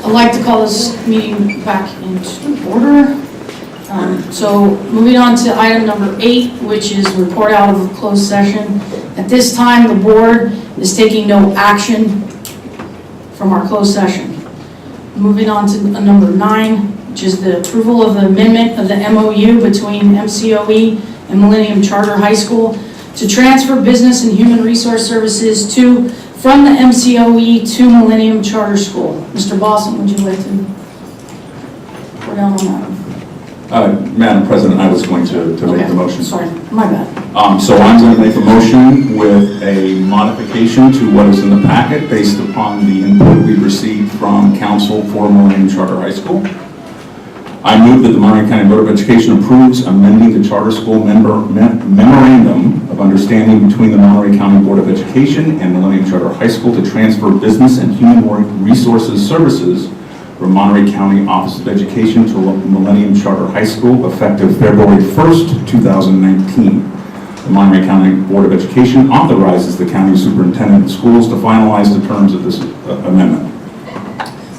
I'd like to call this meeting back into order. So moving on to item number 8, which is report out of a closed session. At this time, the board is taking no action from our closed session. Moving on to number 9, which is the approval of the amendment of the MOU between MCOE and Millennium Charter High School to transfer business and human resource services from the MCOE to Millennium Charter School. Mr. Bousum, would you like to go down on that? Madam President, I was going to make the motion. Sorry, my bad. So I'm going to make a motion with a modification to what is in the packet based upon the input we received from Counsel for Millennium Charter High School. I move that the Monterey County Board of Education approves amending the Charter School Memorandum of Understanding between the Monterey County Board of Education and Millennium Charter High School to transfer business and human resources services from Monterey County Office of Education to Millennium Charter High School effective February 1st, 2019. The Monterey County Board of Education authorizes the County Superintendent of Schools to finalize the terms of this amendment.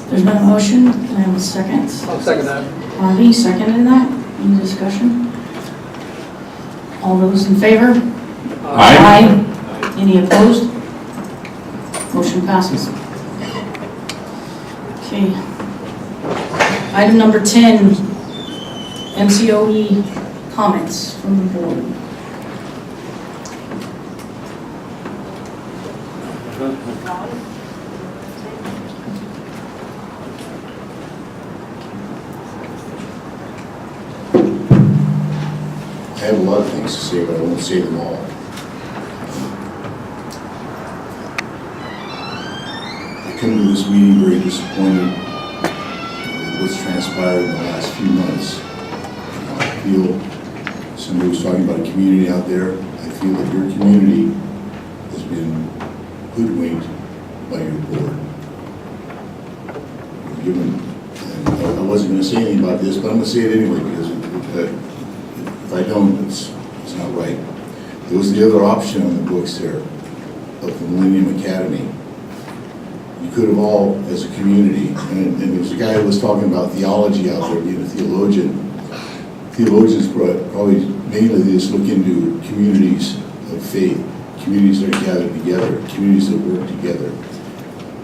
There's been a motion. Can I have a second? I'll second that. Harvey, seconded that. Any discussion? All those in favor? Aye. Any opposed? Motion passes. Okay. Item number 10, MCOE comments from the board. I have a lot of things to say, but I won't say them all. I come to this meeting very disappointed with what's transpired in the last few months. I feel, somebody was talking about a community out there, I feel that your community has been hoodwinked by your board. And I wasn't going to say anything about this, but I'm going to say it anyway, because if I don't, it's not right. There was the other option on the books there of the Millennium Academy. You could have all, as a community, and there was a guy who was talking about theology out there, being a theologian. Theologians probably mainly just look into communities of faith, communities that are gathered together, communities that work together.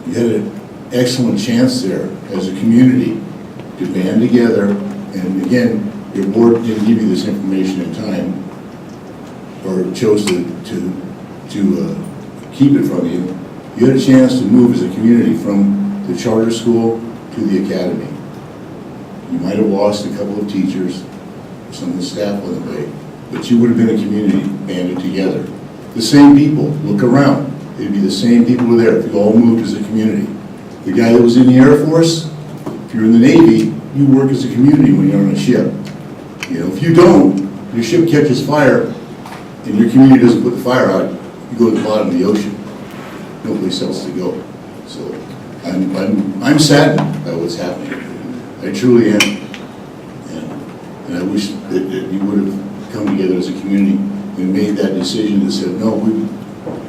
You had an excellent chance there as a community to band together, and again, your board didn't give you this information in time, or chose to keep it from you. You had a chance to move as a community from the charter school to the academy. You might have lost a couple of teachers, some of the staff on the way, but you would have been a community banded together. The same people, look around, it'd be the same people who were there if you all moved as a community. The guy that was in the Air Force, if you're in the Navy, you work as a community when you're on a ship. You know, if you don't, your ship catches fire and your community doesn't put the fire out, you go to the bottom of the ocean. No place else to go. So I'm saddened by what's happening. I truly am. And I wish that you would have come together as a community and made that decision and said, no,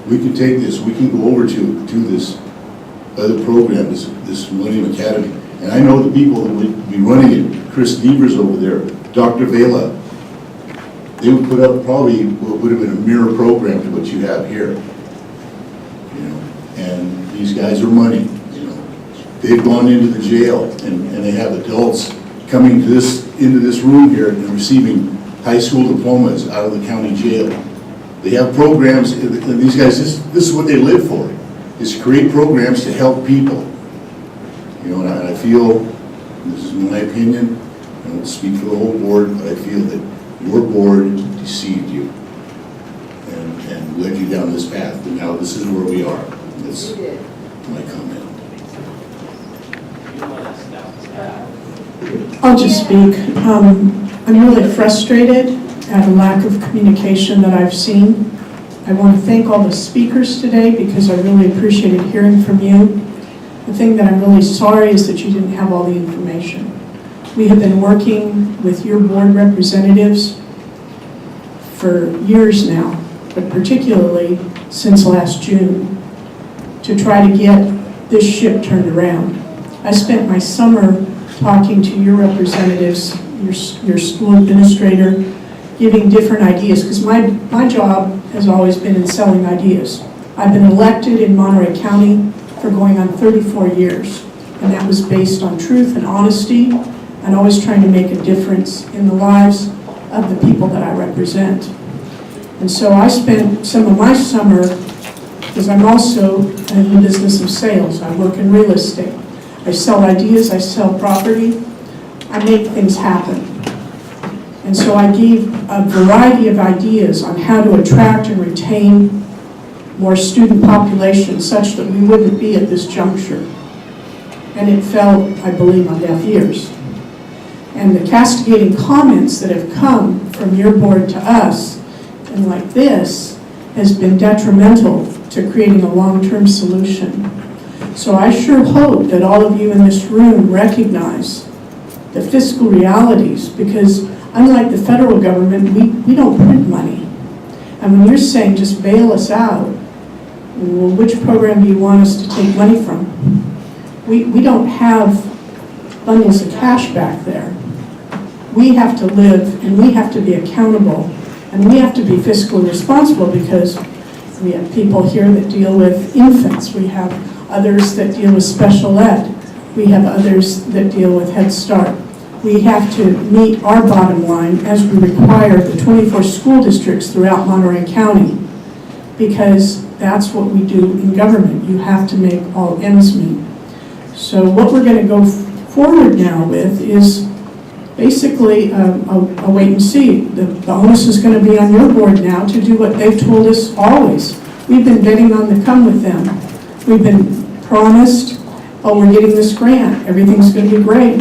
we can take this, we can go over to this other program, this Millennium Academy. And I know the people that would be running it, Chris Devers over there, Dr. Vela, they would put up probably what would have been a mirror program to what you have here. You know, and these guys are money. You know, they've gone into the jail, and they have adults coming into this room here and receiving high school diplomas out of the county jail. They have programs, and these guys, this is what they live for, is create programs to help people. You know, and I feel, this is my opinion, I don't speak for the whole board, but I feel that your board deceived you and led you down this path. And now this is where we are. That's my comment. I'll just speak. I'm really frustrated at a lack of communication that I've seen. I want to thank all the speakers today because I really appreciated hearing from you. The thing that I'm really sorry is that you didn't have all the information. We have been working with your board representatives for years now, but particularly since last June, to try to get this ship turned around. I spent my summer talking to your representatives, your school administrator, giving different ideas, because my job has always been in selling ideas. I've been elected in Monterey County for going on 34 years, and that was based on truth and honesty, and always trying to make a difference in the lives of the people that I represent. And so I spent some of my summer, because I'm also in the business of sales. I work in real estate. I sell ideas, I sell property, I make things happen. And so I gave a variety of ideas on how to attract and retain more student population such that we wouldn't be at this juncture. And it fell, I believe, on deaf ears. And the castigating comments that have come from your board to us, and like this, has been detrimental to creating a long-term solution. So I sure hope that all of you in this room recognize the fiscal realities, because unlike the federal government, we don't print money. And when you're saying just bail us out, well, which program do you want us to take money from? We don't have bundles of cash back there. We have to live, and we have to be accountable, and we have to be fiscally responsible, because we have people here that deal with infants. We have others that deal with special ed. We have others that deal with Head Start. We have to meet our bottom line as we require the 24 school districts throughout Monterey County, because that's what we do in government. You have to make all ends meet. So what we're going to go forward now with is basically a wait and see. The onus is going to be on your board now to do what they've told us always. We've been betting on the come with them. We've been promised, oh, we're getting this grant, everything's going to be great.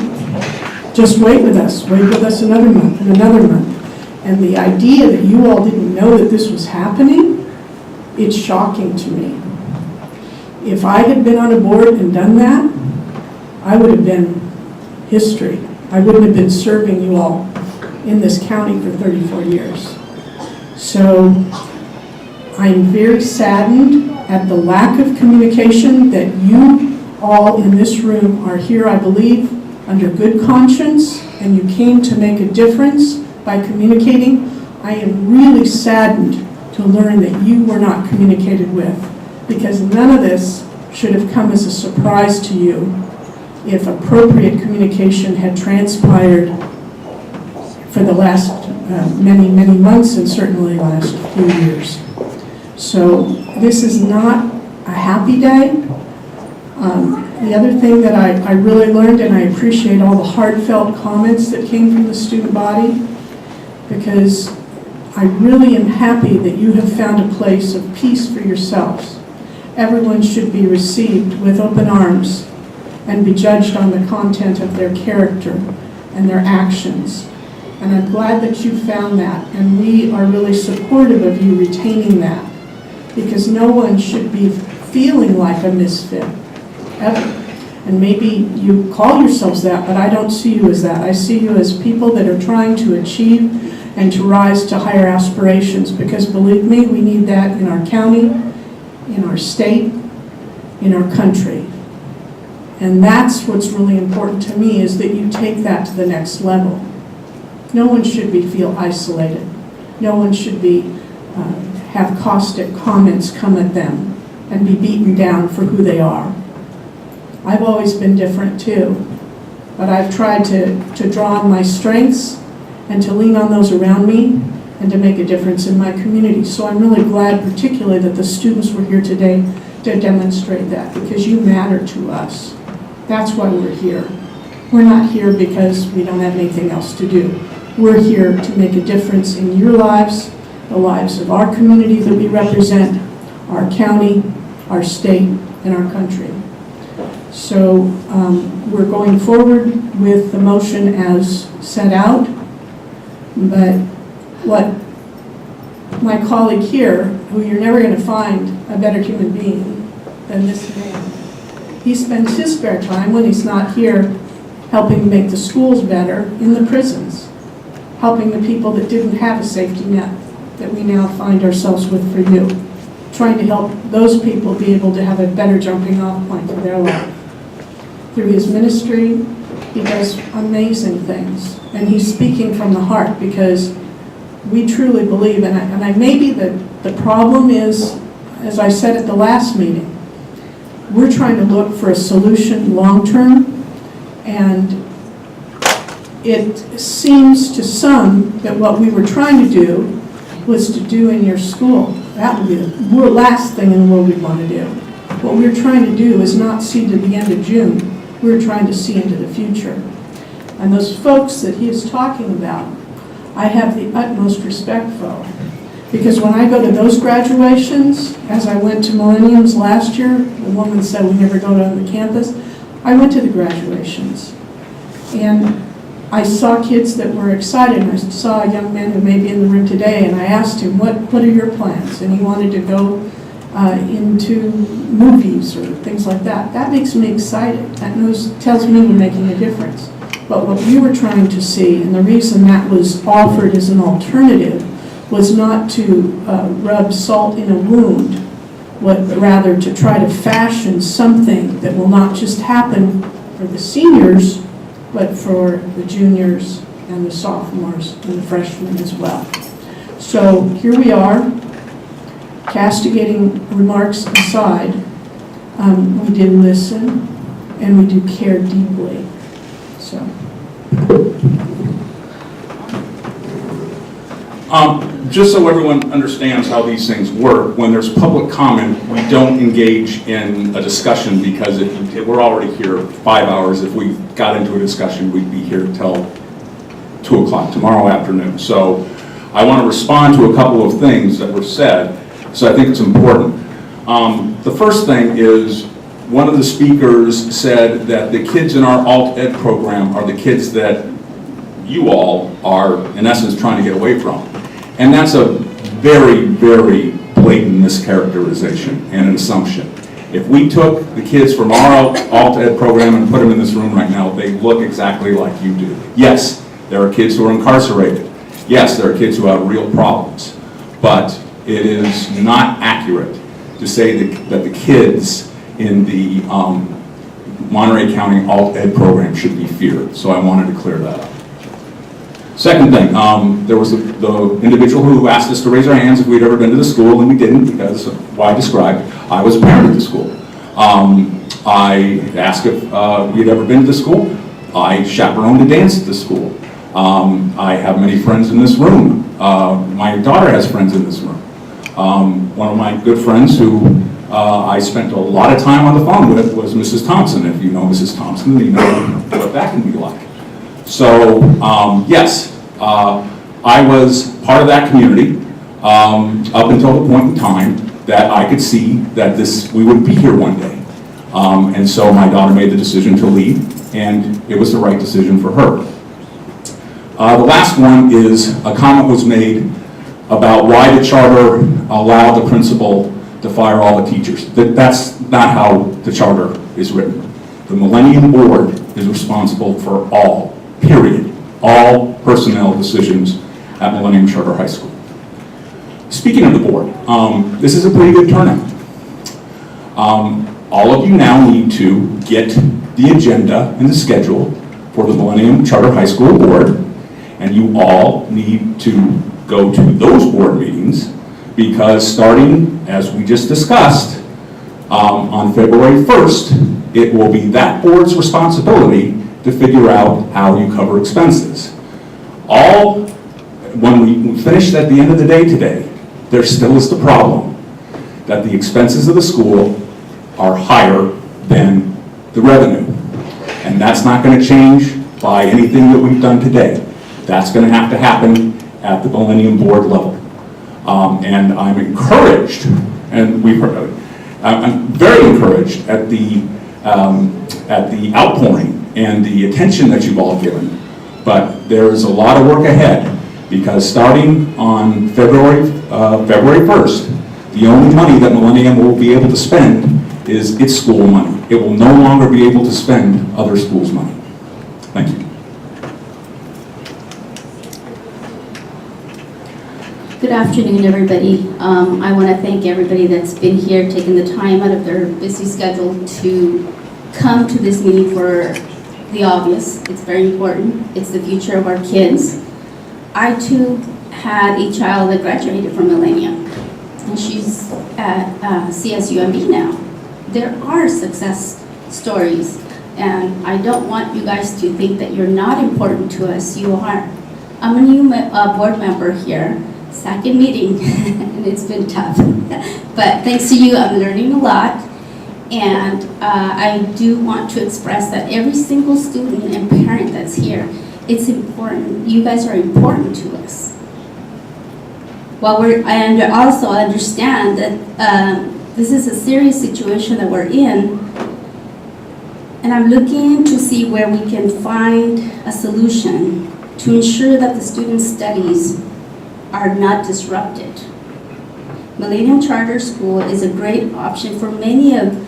Just wait with us another month and another month. And the idea that you all didn't know that this was happening, it's shocking to me. If I had been on a board and done that, I would have been history. I wouldn't have been serving you all in this county for 34 years. So I'm very saddened at the lack of communication, that you all in this room are here, I believe, under good conscience, and you came to make a difference by communicating. I am really saddened to learn that you were not communicated with, because none of this should have come as a surprise to you if appropriate communication had transpired for the last many months, and certainly last few years. So this is not a happy day. The other thing that I really learned, and I appreciate all the heartfelt comments that came from the student body, because I really am happy that you have found a place of peace for yourselves. Everyone should be received with open arms and be judged on the content of their character and their actions. And I'm glad that you found that, and we are really supportive of you retaining that, because no one should be feeling like a misfit, ever. And maybe you call yourselves that, but I don't see you as that. I see you as people that are trying to achieve and to rise to higher aspirations, because believe me, we need that in our county, in our state, in our country. And that's what's really important to me, is that you take that to the next level. No one should feel isolated. No one should have caustic comments come at them and be beaten down for who they are. I've always been different too, but I've tried to draw on my strengths and to lean on those around me and to make a difference in my community. So I'm really glad particularly that the students were here today to demonstrate that, because you matter to us. That's why we're here. We're not here because we don't have anything else to do. We're here to make a difference in your lives, the lives of our community that we represent, our county, our state, and our country. So we're going forward with the motion as set out, but what my colleague here, who you're never going to find a better human being than this man, he spends his spare time when he's not here helping make the schools better in the prisons, helping the people that didn't have a safety net that we now find ourselves with for you, trying to help those people be able to have a better jumping off point for their life. through his ministry. He does amazing things, and he's speaking from the heart, because we truly believe, and maybe the problem is, as I said at the last meeting, we're trying to look for a solution long-term, and it seems to some that what we were trying to do was to do in your school. That would be the last thing in the world we'd want to do. What we're trying to do is not see to the end of June. We're trying to see into the future. And those folks that he is talking about, I have the utmost respect for. Because when I go to those graduations, as I went to Millennium's last year, the woman said we never go to the campus. I went to the graduations. And I saw kids that were excited. I saw a young man who may be in the room today, and I asked him, what are your plans? And he wanted to go into movies or things like that. That makes me excited. That tells me we're making a difference. But what we were trying to see, and the reason that was offered as an alternative, was not to rub salt in a wound, but rather to try to fashion something that will not just happen for the seniors, but for the juniors and the sophomores and the freshmen as well. So here we are, castigating remarks aside. We did listen, and we do care deeply. So. Just so everyone understands how these things work, when there's public comment, we don't engage in a discussion, because we're already here 5 hours. If we got into a discussion, we'd be here till 2 o'clock tomorrow afternoon. So I want to respond to a couple of things that were said, so I think it's important. The first thing is, one of the speakers said that the kids in our alt ed program are the kids that you all are, in essence, trying to get away from. And that's a very, very blatant mischaracterization and an assumption. If we took the kids from our alt ed program and put them in this room right now, they look exactly like you do. Yes, there are kids who are incarcerated. Yes, there are kids who have real problems. But it is not accurate to say that the kids in the Monterey County alt ed program should be feared. So I wanted to clear that up. Second thing, there was the individual who asked us to raise our hands if we'd ever been to the school, and we didn't, because of what I described. I was a parent at the school. I asked if we'd ever been to the school. I chaperoned a dance at the school. I have many friends in this room. My daughter has friends in this room. One of my good friends who I spent a lot of time on the phone with was Mrs. Thompson. If you know Mrs. Thompson, you know what that can be like. So, yes, I was part of that community up until the point in time that I could see that we would be here one day. And so my daughter made the decision to leave, and it was the right decision for her. The last one is a comment was made about why the charter allowed the principal to fire all the teachers. That's not how the charter is written. The Millennium Board is responsible for all personnel decisions at Millennium Charter High School. Speaking of the board, this is a pretty good turnout. All of you now need to get the agenda and the schedule for the Millennium Charter High School Board, and you all need to go to those board meetings, because starting, as we just discussed, on February 1st, it will be that board's responsibility to figure out how you cover expenses. When we finish at the end of the day today, there still is the problem that the expenses of the school are higher than the revenue. And that's not going to change by anything that we've done today. That's going to have to happen at the Millennium Board level. And I'm encouraged, and I'm very encouraged at the outpouring and the attention that you've all given. But there is a lot of work ahead, because starting on February 1st, the only money that Millennium will be able to spend is its school money. It will no longer be able to spend other schools' money. Thank you. Good afternoon, everybody. I want to thank everybody that's been here, taking the time out of their busy schedule to come to this meeting for the obvious. It's very important. It's the future of our kids. I too had a child that graduated from Millennium, and she's at CSUMB now. There are success stories, and I don't want you guys to think that you're not important to us. You are. I'm a new board member here, second meeting, and it's been tough. But thanks to you, I'm learning a lot. And I do want to express that every single student and parent that's here, it's important. You guys are important to us. And also understand that this is a serious situation that we're in, and I'm looking to see where we can find a solution to ensure that the students' studies are not disrupted. Millennium Charter School is a great option for many of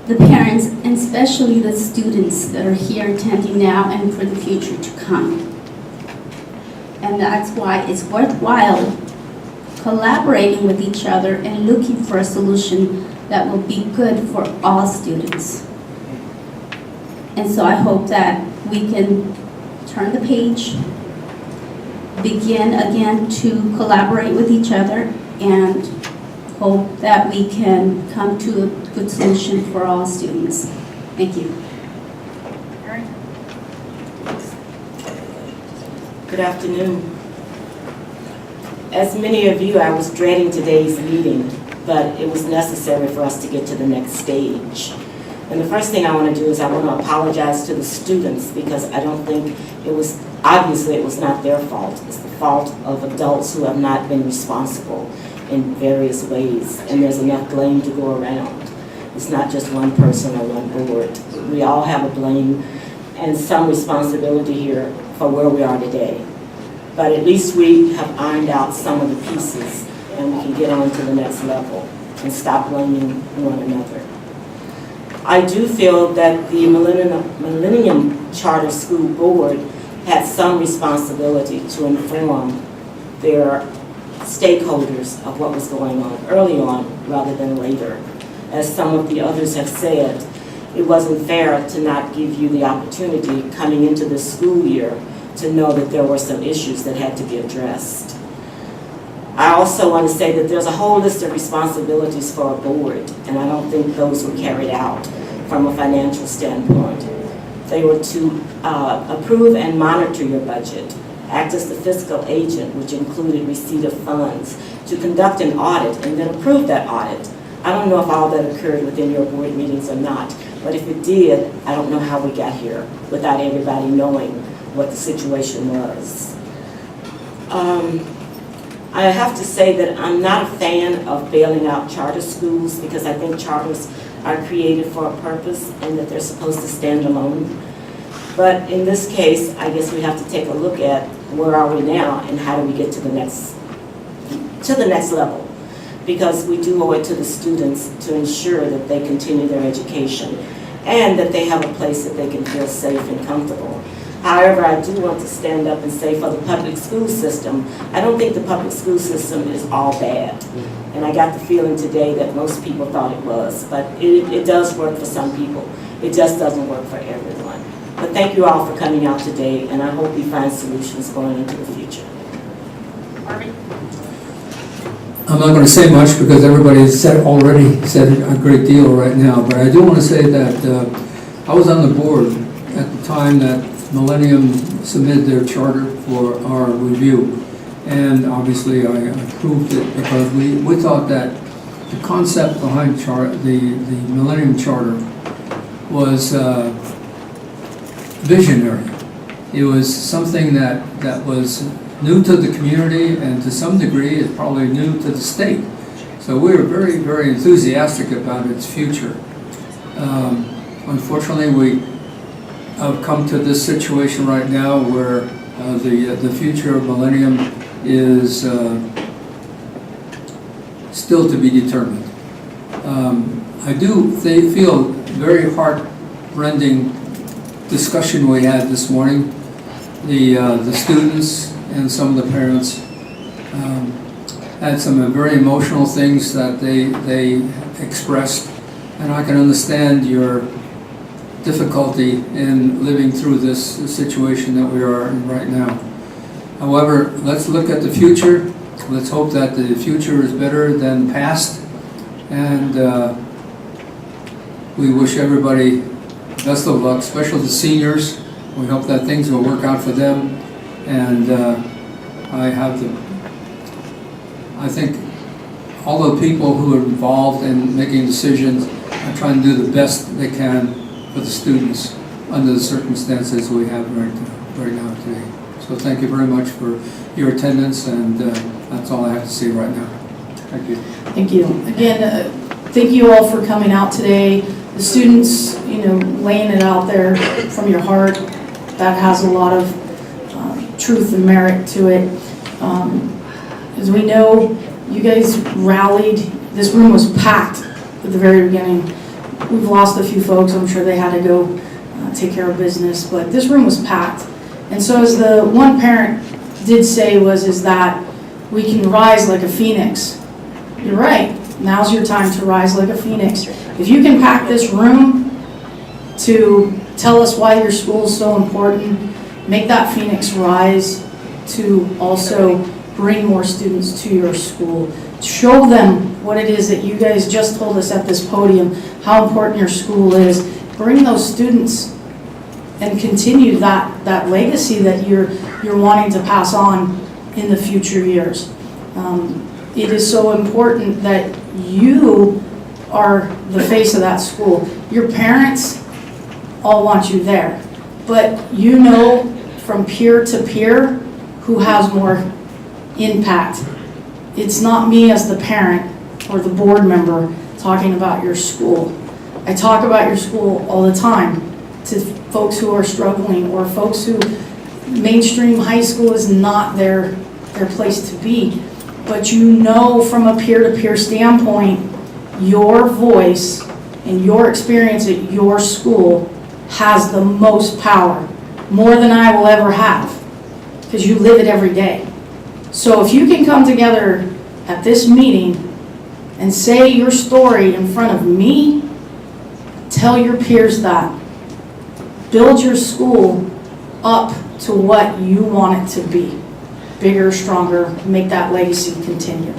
the parents, and especially the students that are here attending now and for the future to come. And that's why it's worthwhile collaborating with each other and looking for a solution that will be good for all students. And so I hope that we can turn the page, begin again to collaborate with each other, and hope that we can come to a good solution for all students. Thank you. Good afternoon. As many of you, I was dreading today's meeting, but it was necessary for us to get to the next stage. And the first thing I want to do is I want to apologize to the students, because I don't think obviously it was not their fault. It's the fault of adults who have not been responsible in various ways, and there's enough blame to go around. It's not just one person or one board. We all have a blame and some responsibility here for where we are today. But at least we have ironed out some of the pieces, and we can get on to the next level and stop blaming one another. I do feel that the Millennium Charter School Board had some responsibility to inform their stakeholders of what was going on early on rather than later. As some of the others have said, it wasn't fair to not give you the opportunity coming into this school year to know that there were some issues that had to be addressed. I also want to say that there's a whole list of responsibilities for a board, and I don't think those were carried out from a financial standpoint. They were to approve and monitor your budget, act as the fiscal agent, which included receipt of funds, to conduct an audit and then approve that audit. I don't know if all that occurred within your board meetings or not, but if it did, I don't know how we got here without everybody knowing what the situation was. I have to say that I'm not a fan of bailing out charter schools, because I think charters are created for a purpose and that they're supposed to stand alone. But in this case, I guess we have to take a look at where are we now and how do we get to the next level. Because we do owe it to the students to ensure that they continue their education and that they have a place that they can feel safe and comfortable. However, I do want to stand up and say for the public school system, I don't think the public school system is all bad. And I got the feeling today that most people thought it was, but it does work for some people. It just doesn't work for everyone. But thank you all for coming out today, and I hope we find solutions going into the future. I'm not going to say much because everybody has already said a great deal right now, but I do want to say that I was on the board at the time that Millennium submitted their charter for our review, and obviously I approved it because we thought that the concept behind the Millennium Charter was visionary. It was something that was new to the community, and to some degree it's probably new to the state. So we were very, very enthusiastic about its future. Unfortunately, we have come to this situation right now where the future of Millennium is still to be determined. I do feel very heart-rending discussion we had this morning. The students and some of the parents had some very emotional things that they expressed, and I can understand your difficulty in living through this situation that we are in right now. However, let's look at the future. Let's hope that the future is better than the past. And we wish everybody best of luck, especially the seniors. We hope that things will work out for them. And I think all the people who are involved in making decisions are trying to do the best they can for the students under the circumstances we have right now today. So thank you very much for your attendance, and that's all I have to say right now. Thank you. Thank you. Again, thank you all for coming out today. The students, laying it out there from your heart, that has a lot of truth and merit to it. As we know, you guys rallied. This room was packed at the very beginning. We've lost a few folks. I'm sure they had to go take care of business, but this room was packed. And so as the one parent did say is that we can rise like a phoenix. You're right. Now's your time to rise like a phoenix. If you can pack this room to tell us why your school is so important, make that phoenix rise to also bring more students to your school. Show them what it is that you guys just told us at this podium, how important your school is. Bring those students and continue that legacy that you're wanting to pass on in the future years. It is so important that you are the face of that school. Your parents all want you there, but from peer to peer who has more impact. It's not me as the parent or the board member talking about your school. I talk about your school all the time to folks who are struggling, or folks who mainstream high school is not their place to be. But from a peer-to-peer standpoint, your voice and your experience at your school has the most power, more than I will ever have, because you live it every day. So if you can come together at this meeting and say your story in front of me, tell your peers that. Build your school up to what you want it to be. Bigger, stronger, make that legacy continue.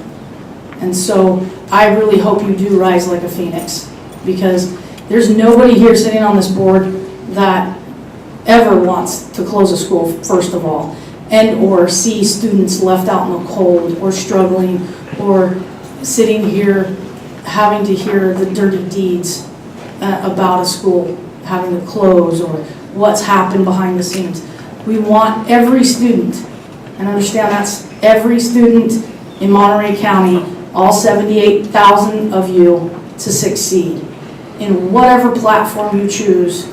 And so I really hope you do rise like a phoenix, because there's nobody here sitting on this board that ever wants to close a school, first of all, and or see students left out in the cold or struggling or sitting here having to hear the dirty deeds about a school having to close or what's happened behind the scenes. We want every student, and understand that's every student in Monterey County, all 78,000 of you, to succeed in whatever platform you choose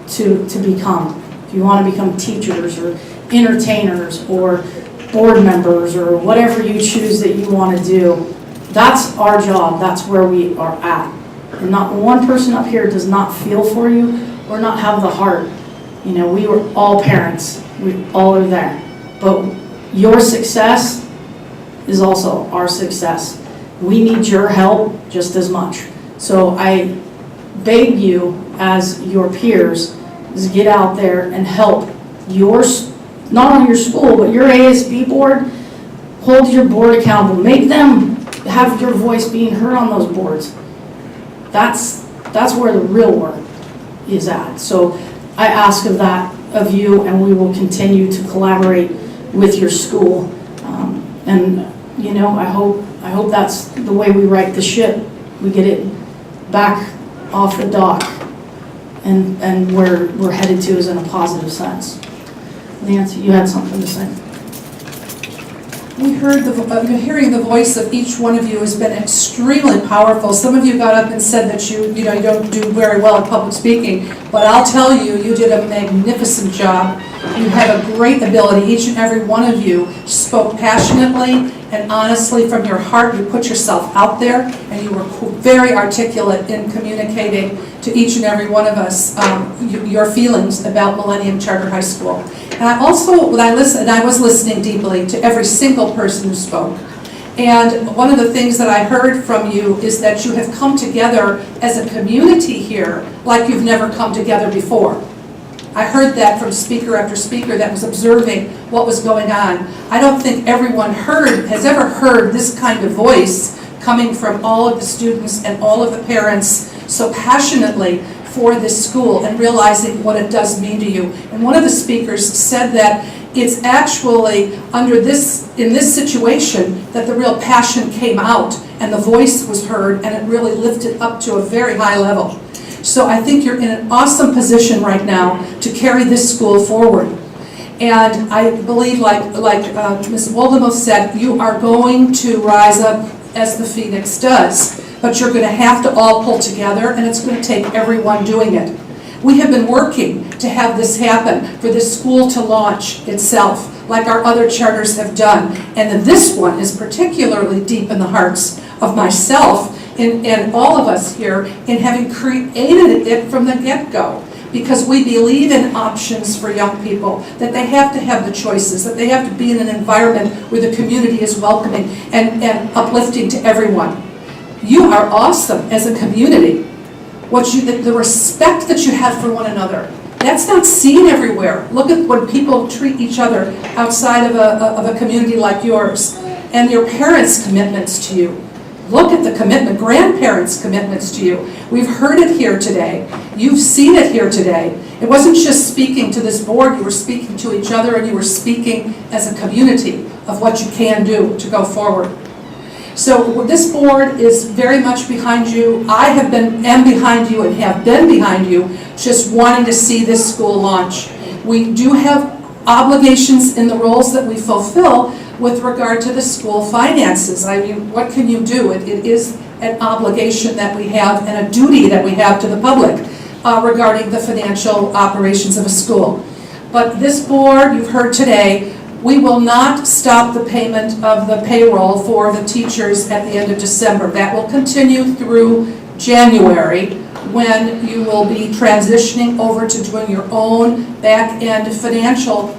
to become. If you want to become teachers or entertainers or board members or whatever you choose that you want to do, that's our job. That's where we are at. And not one person up here does not feel for you or not have the heart. We were all parents. We all are there. But your success is also our success. We need your help just as much. So I beg you, as your peers, is get out there and help not only your school, but your ASB board. Hold your board accountable. Make them have your voice being heard on those boards. That's where the real work is at. So I ask of you, and we will continue to collaborate with your school. I hope that's the way we right the ship. We get it back off the dock, and where we're headed to is in a positive sense. Nancy, you had something to say. Hearing the voice of each one of you has been extremely powerful. Some of you got up and said that you don't do very well at public speaking, but I'll tell you, you did a magnificent job. You have a great ability. Each and every one of you spoke passionately and honestly from your heart. You put yourself out there, and you were very articulate in communicating to each and every one of us your feelings about Millennium Charter High School. And I was listening deeply to every single person who spoke. And one of the things that I heard from you is that you have come together as a community here like you've never come together before. I heard that from speaker after speaker that was observing what was going on. I don't think everyone has ever heard this kind of voice coming from all of the students and all of the parents so passionately for this school and realizing what it does mean to you. And one of the speakers said that it's actually in this situation that the real passion came out and the voice was heard and it really lifted up to a very high level. So I think you're in an awesome position right now to carry this school forward. And I believe, like Ms. Woldemuth said, you are going to rise up as the Phoenix does. But you're going to have to all pull together, and it's going to take everyone doing it. We have been working to have this happen, for this school to launch itself, like our other charters have done. And this one is particularly deep in the hearts of myself and all of us here in having created it from the get-go. Because we believe in options for young people, that they have to have the choices, that they have to be in an environment where the community is welcoming and uplifting to everyone. You are awesome as a community. The respect that you have for one another, that's not seen everywhere. Look at when people treat each other outside of a community like yours, and your parents' commitments to you. Look at the commitment, grandparents' commitments to you. We've heard it here today. You've seen it here today. It wasn't just speaking to this board, you were speaking to each other, and you were speaking as a community of what you can do to go forward. So this board is very much behind you. I am behind you and have been behind you, just wanting to see this school launch. We do have obligations in the roles that we fulfill with regard to the school finances. I mean, what can you do? It is an obligation that we have and a duty that we have to the public regarding the financial operations of a school. But this board, you've heard today, we will not stop the payment of the payroll for the teachers at the end of December. That will continue through January, when you will be transitioning over to doing your own back-end financials.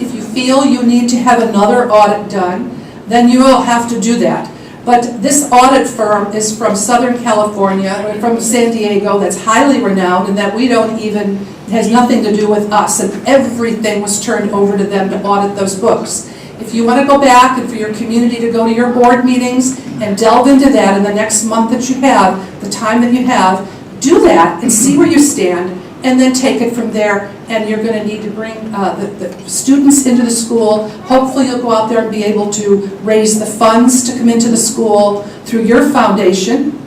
If you feel you need to have another audit done, then you will have to do that. But this audit firm is from Southern California, from San Diego, that's highly renowned, and that has nothing to do with us, and everything was turned over to them to audit those books. If you want to go back and for your community to go to your board meetings and delve into that in the next month that you have, the time that you have, do that and see where you stand, and then take it from there. And you're going to need to bring the students into the school. Hopefully you'll go out there and be able to raise the funds to come into the school through your foundation,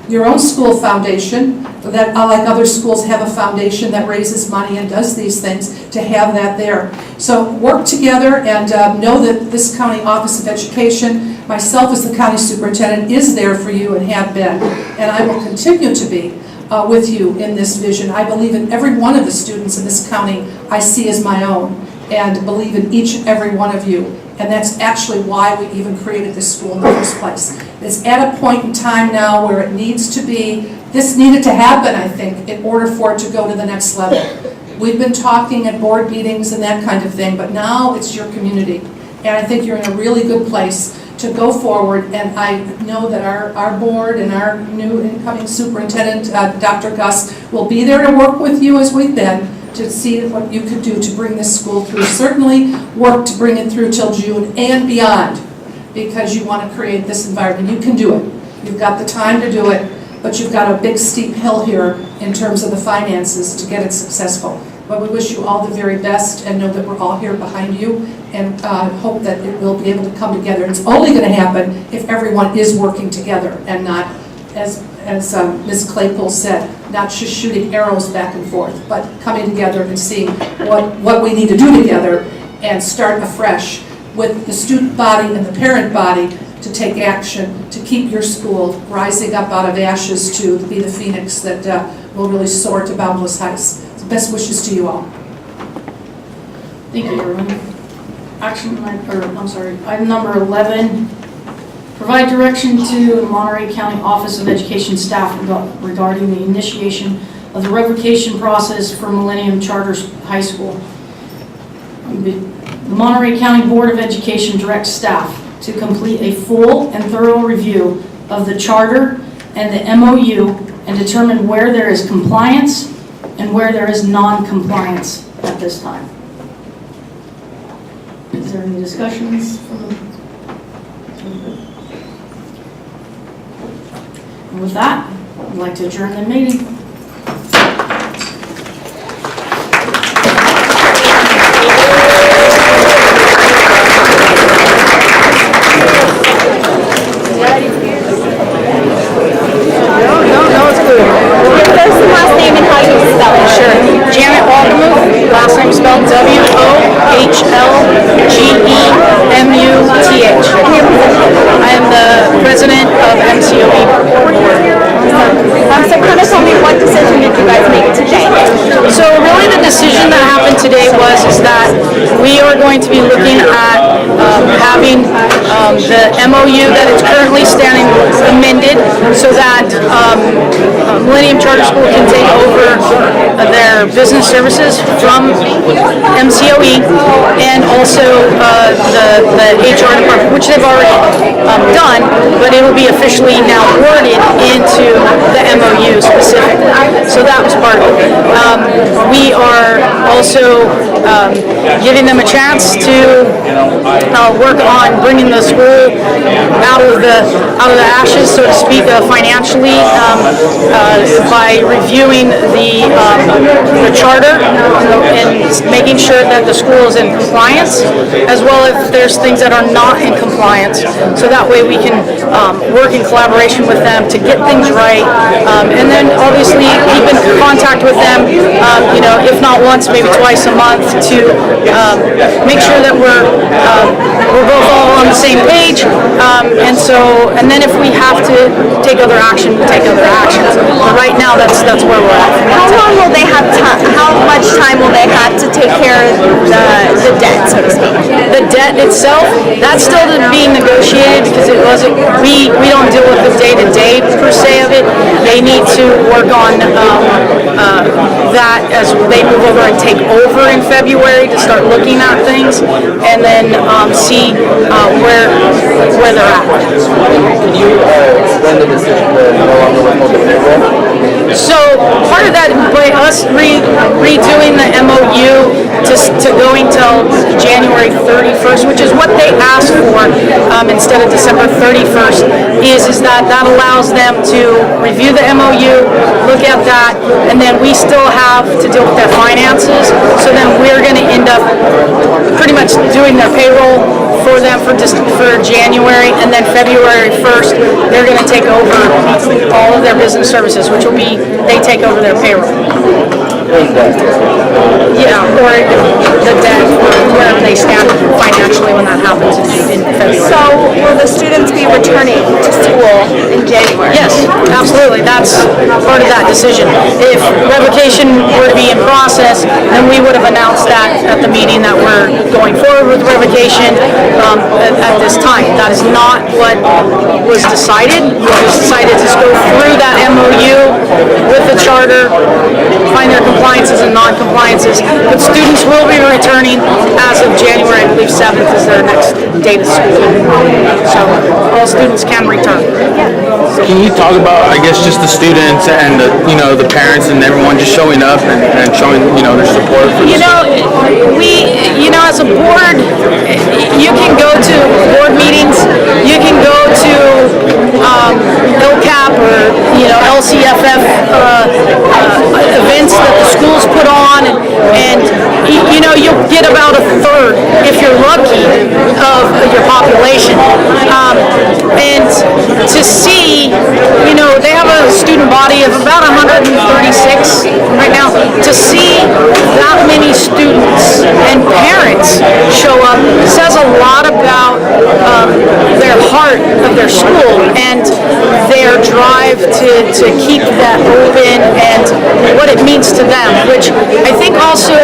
your own school foundation, that like other schools have a foundation that raises money and does these things, to have that there. So work together and know that this County Office of Education, myself as the County Superintendent, is there for you and have been, and I will continue to be with you in this vision. I believe in every one of the students in this county I see as my own, and believe in each and every one of you. And that's actually why we even created this school in the first place. It's at a point in time now where it needs to be, this needed to happen, I think, in order for it to go to the next level. We've been talking at board meetings and that kind of thing, but now it's your community. And I think you're in a really good place to go forward, and I know that our board and our new incoming superintendent, Dr. Gus, will be there to work with you as we've been, to see what you could do to bring this school through. Certainly work to bring it through till June and beyond, because you want to create this environment. You can do it. You've got the time to do it, but you've got a big steep hill here in terms of the finances to get it successful. But we wish you all the very best, and know that we're all here behind you, and hope that it will be able to come together. It's only going to happen if everyone is working together and not, as Ms. Claypool said, not just shooting arrows back and forth, but coming together and seeing what we need to do together and start afresh with the student body and the parent body to take action to keep your school rising up out of ashes to be the phoenix that will really soar to boundless heights. Best wishes to you all. Thank you, everyone. Item number 11, provide direction to Monterey County Office of Education staff regarding the initiation of the revocation process for Millennium Charter High School. The Monterey County Board of Education directs staff to complete a full and thorough review of the charter and the MOU and determine where there is compliance and where there is non-compliance at this time. Is there any discussions from the? And with that, I'd like to adjourn the meeting. First and last name and how you spell it. Sure. Janet Waldemuth, last name spelled WOHLGEMUTH. I am the president of MCOE. So kind of tell me, what decision did you guys make today? So really the decision that happened today is that we are going to be looking at having the MOU that is currently standing amended so that Millennium Charter School can take over their business services from MCOE and also the HR department, which they've already done, but it will be officially now worded into the MOU specifically. So that was part of it. We are also giving them a chance to work on bringing the school out of the ashes, so to speak, financially by reviewing the charter and making sure that the school is in compliance, as well as there's things that are not in compliance. So that way we can work in collaboration with them to get things right, and then obviously keep in contact with them, if not once, maybe twice a month, to make sure that we're both all on the same page, and then if we have to take other action, we'll take other actions. But right now, that's where we're at. How long will they have time? How much time will they have to take care of the debt, so to speak? The debt itself, that's still being negotiated because it wasn't. We don't deal with the day-to-day per se of it. They need to work on that as they move over and take over in February to start looking at things, and then see where they're at. Can you explain the decision to no longer withhold the payroll? So part of that, by us redoing the MOU to going till January 31st, which is what they asked for instead of December 31st, is that allows them to review the MOU, look at that, and then we still have to deal with their finances. So then we're going to end up pretty much doing their payroll for them for January, and then February 1st, they're going to take over all of their business services, which will be, they take over their payroll. Yeah, or the debt, wherever they stand financially when that happens in February. So will the students be returning to school in January? Yes, absolutely. That's part of that decision. If revocation were to be in process, then we would have announced that at the meeting that we're going forward with revocation at this time. That is not what was decided. It was decided to go through that MOU with the charter, find their compliances and non-compliances, but students will be returning as of January, I believe 7th is their next date of school. So all students can return. Can you talk about, I guess, just the students and the parents and everyone just showing up and showing, their support for the as a board, you can go to board meetings, you can go to LCAP or, LCFF events that the schools put on, and you'll get about a third, if you're lucky, of your population. And to see, they have a student body of about 136 right now. To see that many students and parents show up says a lot about their heart of their school and their drive to keep that open and what it means to them, which I think also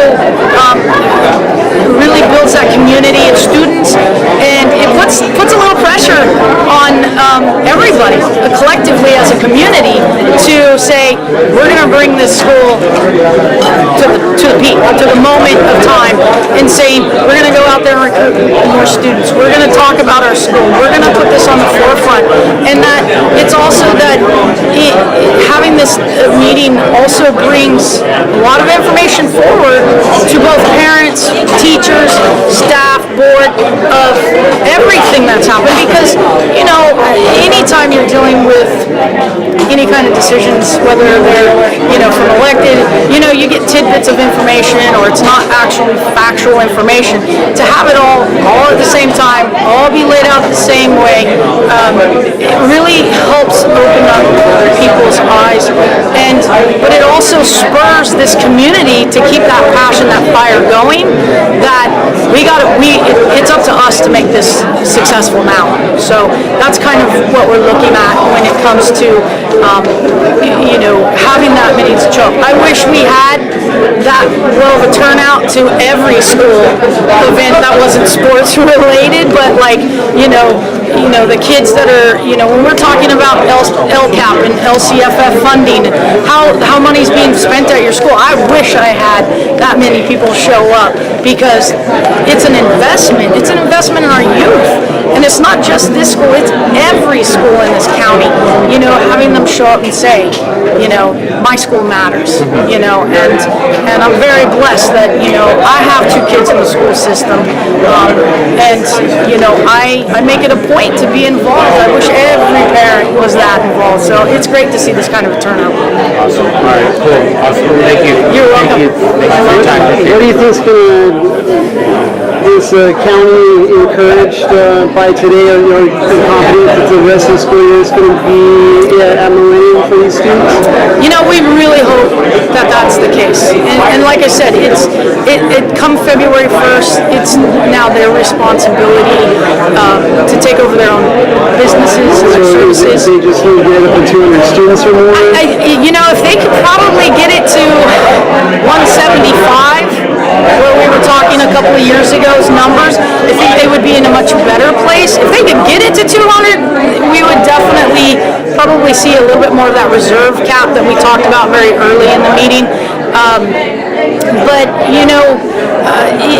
really builds that community of students, and it puts a little pressure on everybody collectively as a community to say, we're going to bring this school to the peak, to the moment of time, and say, we're going to go out there and recruit more students. We're going to talk about our school. We're going to put this on the forefront. And that it's also that having this meeting also brings a lot of information forward to both parents, teachers, staff, board, of everything that's happened. Because, you know, anytime you're dealing with any kind of decisions, whether they're, you know, from elected, you know, you get tidbits of information or it's not actually factual information. To have it all at the same time, all be laid out the same way, it really helps open up people's eyes. But it also spurs this community to keep that passion, that fire going, that it's up to us to make this successful now. So that's kind of what we're looking at when it comes to, you know, having that many to show up. I wish we had that well of a turnout to every school event that wasn't sports related, but like, you know, the kids that are, you know, when we're talking about LCAP and LCFF funding, how money's being spent at your school, I wish I had that many people show up, because it's an investment. It's an investment in our youth. And it's not just this school, it's every school in this county, you know, having them show up and say, you know, my school matters, you know, and I'm very blessed that, you know, I have 2 kids in the school system, and, you know, I make it a point to be involved. I wish every parent was that involved, so it's great to see this kind of a turnout. Awesome. All right, cool. Awesome. Thank you. You're welcome. Thank you for your time. What do you think is county encouraged by today, or you're confident that the rest of the school year is going to be at Millennium for these students? You know, we really hope that that's the case. And like I said, it come February 1st, it's now their responsibility to take over their own businesses and their services. They just need to get up to 200 students or more? You know, if they could probably get it to 175, where we were talking a couple of years ago's numbers, I think they would be in a much better place. If they could get it to 200, we would definitely probably see a little bit more of that reserve cap that we talked about very early in the meeting. But, you know,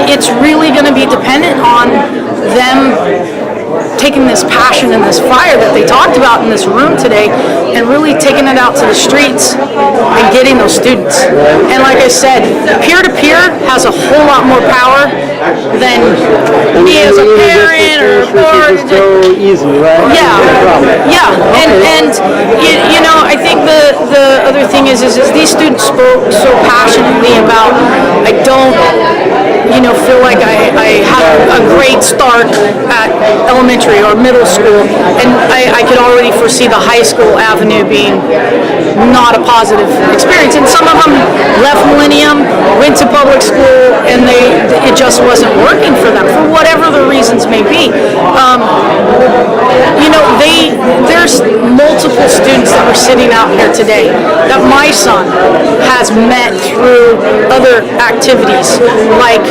it's really going to be dependent on them taking this passion and this fire that they talked about in this room today and really taking it out to the streets and getting those students. And like I said, peer-to-peer has a whole lot more power than me as a parent or a board. Just go easy, right? Yeah. And you know, I think the other thing is these students spoke so passionately about, I don't, you know, feel like I have a great start at elementary or middle school, and I could already foresee the high school avenue being not a positive experience. And some of them left Millennium, went to public school, and it just wasn't working for them for whatever the reasons may be. You know, there's multiple students that were sitting out here today that my son has met through other activities, like,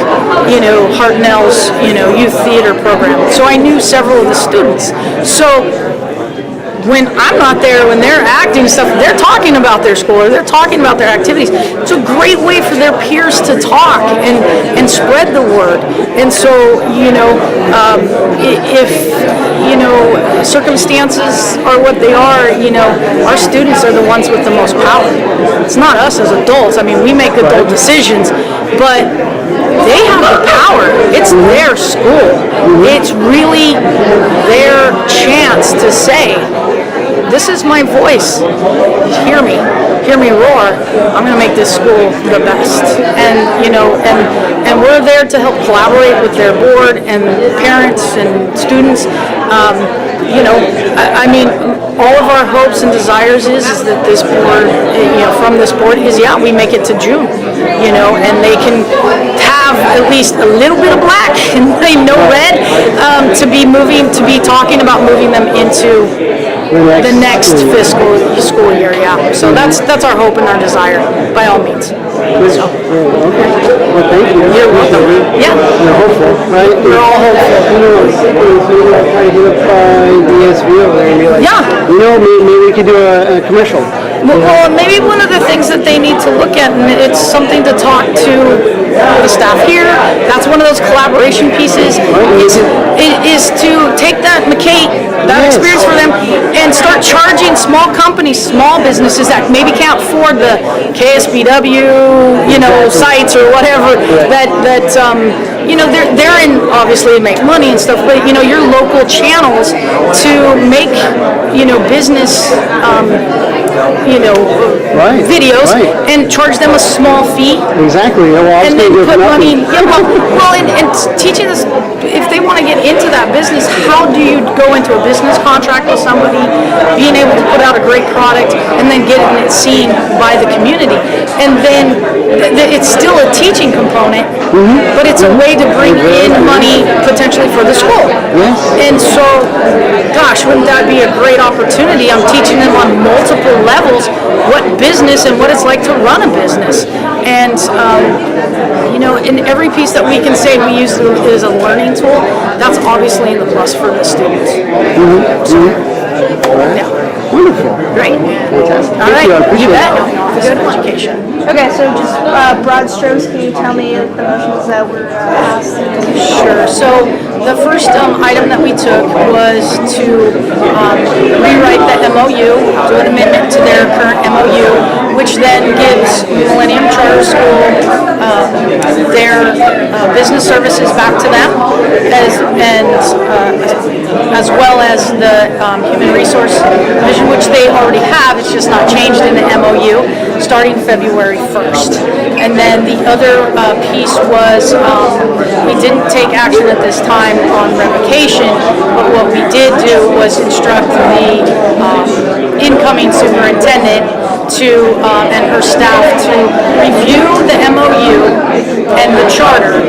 you know, Hartnell's, you know, youth theater program. So I knew several of the students. So when I'm not there, when they're acting and stuff, they're talking about their school or they're talking about their activities. It's a great way for their peers to talk and spread the word. And so, you know, if, you know, circumstances are what they are, you know, our students are the ones with the most power. It's not us as adults. I mean, we make adult decisions, but they have the power. It's their school. It's really their chance to say, this is my voice. Hear me roar. I'm going to make this school the best. And, you know, and we're there to help collaborate with their board and parents and students. You know, I mean, all of our hopes and desires is that this board, you know, from this board is, we make it to June, you know, and they can have at least a little bit of black and no red to be talking about moving them into the next fiscal school year, So that's our hope and our desire, by all means. So. Okay. Well, thank you. You're welcome. Yeah. We're hopeful, right? We're all hopeful. Who knows? Maybe I'll try to hit up the SB over there and be like, you know, maybe we could do a commercial. Well, maybe one of the things that they need to look at, and it's something to talk to the staff here, that's one of those collaboration pieces, is to take that McKay, that experience for them, and start charging small companies, small businesses that maybe can't afford the KSBW, sites or whatever, that they're in, obviously make money and stuff, but your local channels to make, business, videos and charge them a small fee. Exactly. And then put money, and teaching us, if they want to get into that business, how do you go into a business contract with somebody, being able to put out a great product, and then getting it seen by the community. And then it's still a teaching component, but it's a way to bring in money potentially for the school. Yes. And so, gosh, wouldn't that be a great opportunity? I'm teaching them on multiple levels what business and what it's like to run a business. And, in every piece that we can say we use it as a learning tool, that's obviously in the plus for the students. Yeah. Wonderful. Great. Fantastic. All right, you bet. It. Good education. Okay, so just broad strokes, can you tell me the motions that were passed? Sure. So the first item that we took was to rewrite the MOU, do an amendment to their current MOU, which then gives Millennium Charter School their business services back to them, as well as the human resource division, which they already have. It's just not changed in the MOU, starting February 1st. And then the other piece was we didn't take action at this time on revocation, but what we did do was instruct the incoming superintendent to and her staff to review the MOU and the charter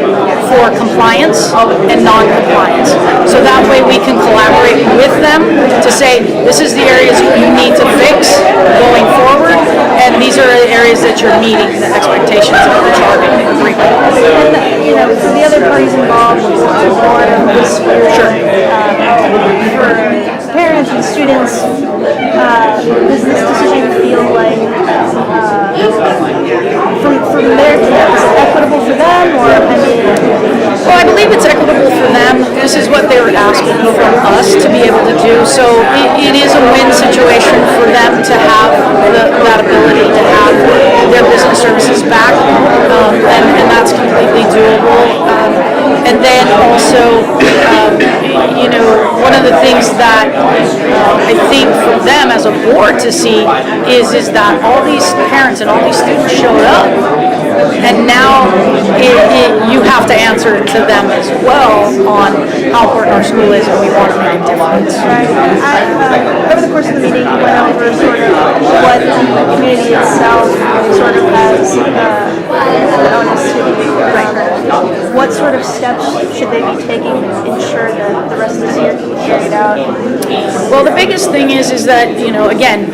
for compliance and non-compliance. So that way we can collaborate with them to say, this is the areas you need to fix going forward, and these are the areas that you're meeting the expectations of the charter agreement. And, so the other parties involved, the board of the school, for parents and students, does this decision feel like, from their camp, is it equitable for them, or, Well, I believe it's equitable for them. This is what they were asking from us to be able to do. So it is a win situation for them to have that ability to have their business services back, and that's completely doable. And then also, one of the things that I think for them as a board to see is that all these parents and all these students showed up, and now you have to answer to them as well on how important our school is, and we want to make a difference. right? Over the course of the meeting, we went over sort of what the community itself sort of has the onus to do. What sort of steps should they be taking to ensure that the rest of this year can be carried out? Well, the biggest thing is that, again,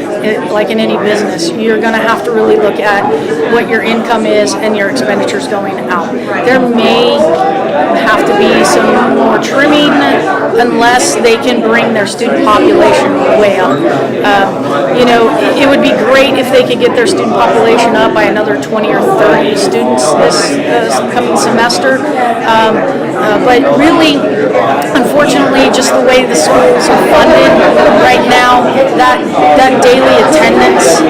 like in any business, you're going to have to really look at what your income is and your expenditures going out. There may have to be some more trimming unless they can bring their student population way up. It would be great if they could get their student population up by another 20 or 30 students this coming semester. But really, unfortunately, just the way the schools are funded right now, that daily attendance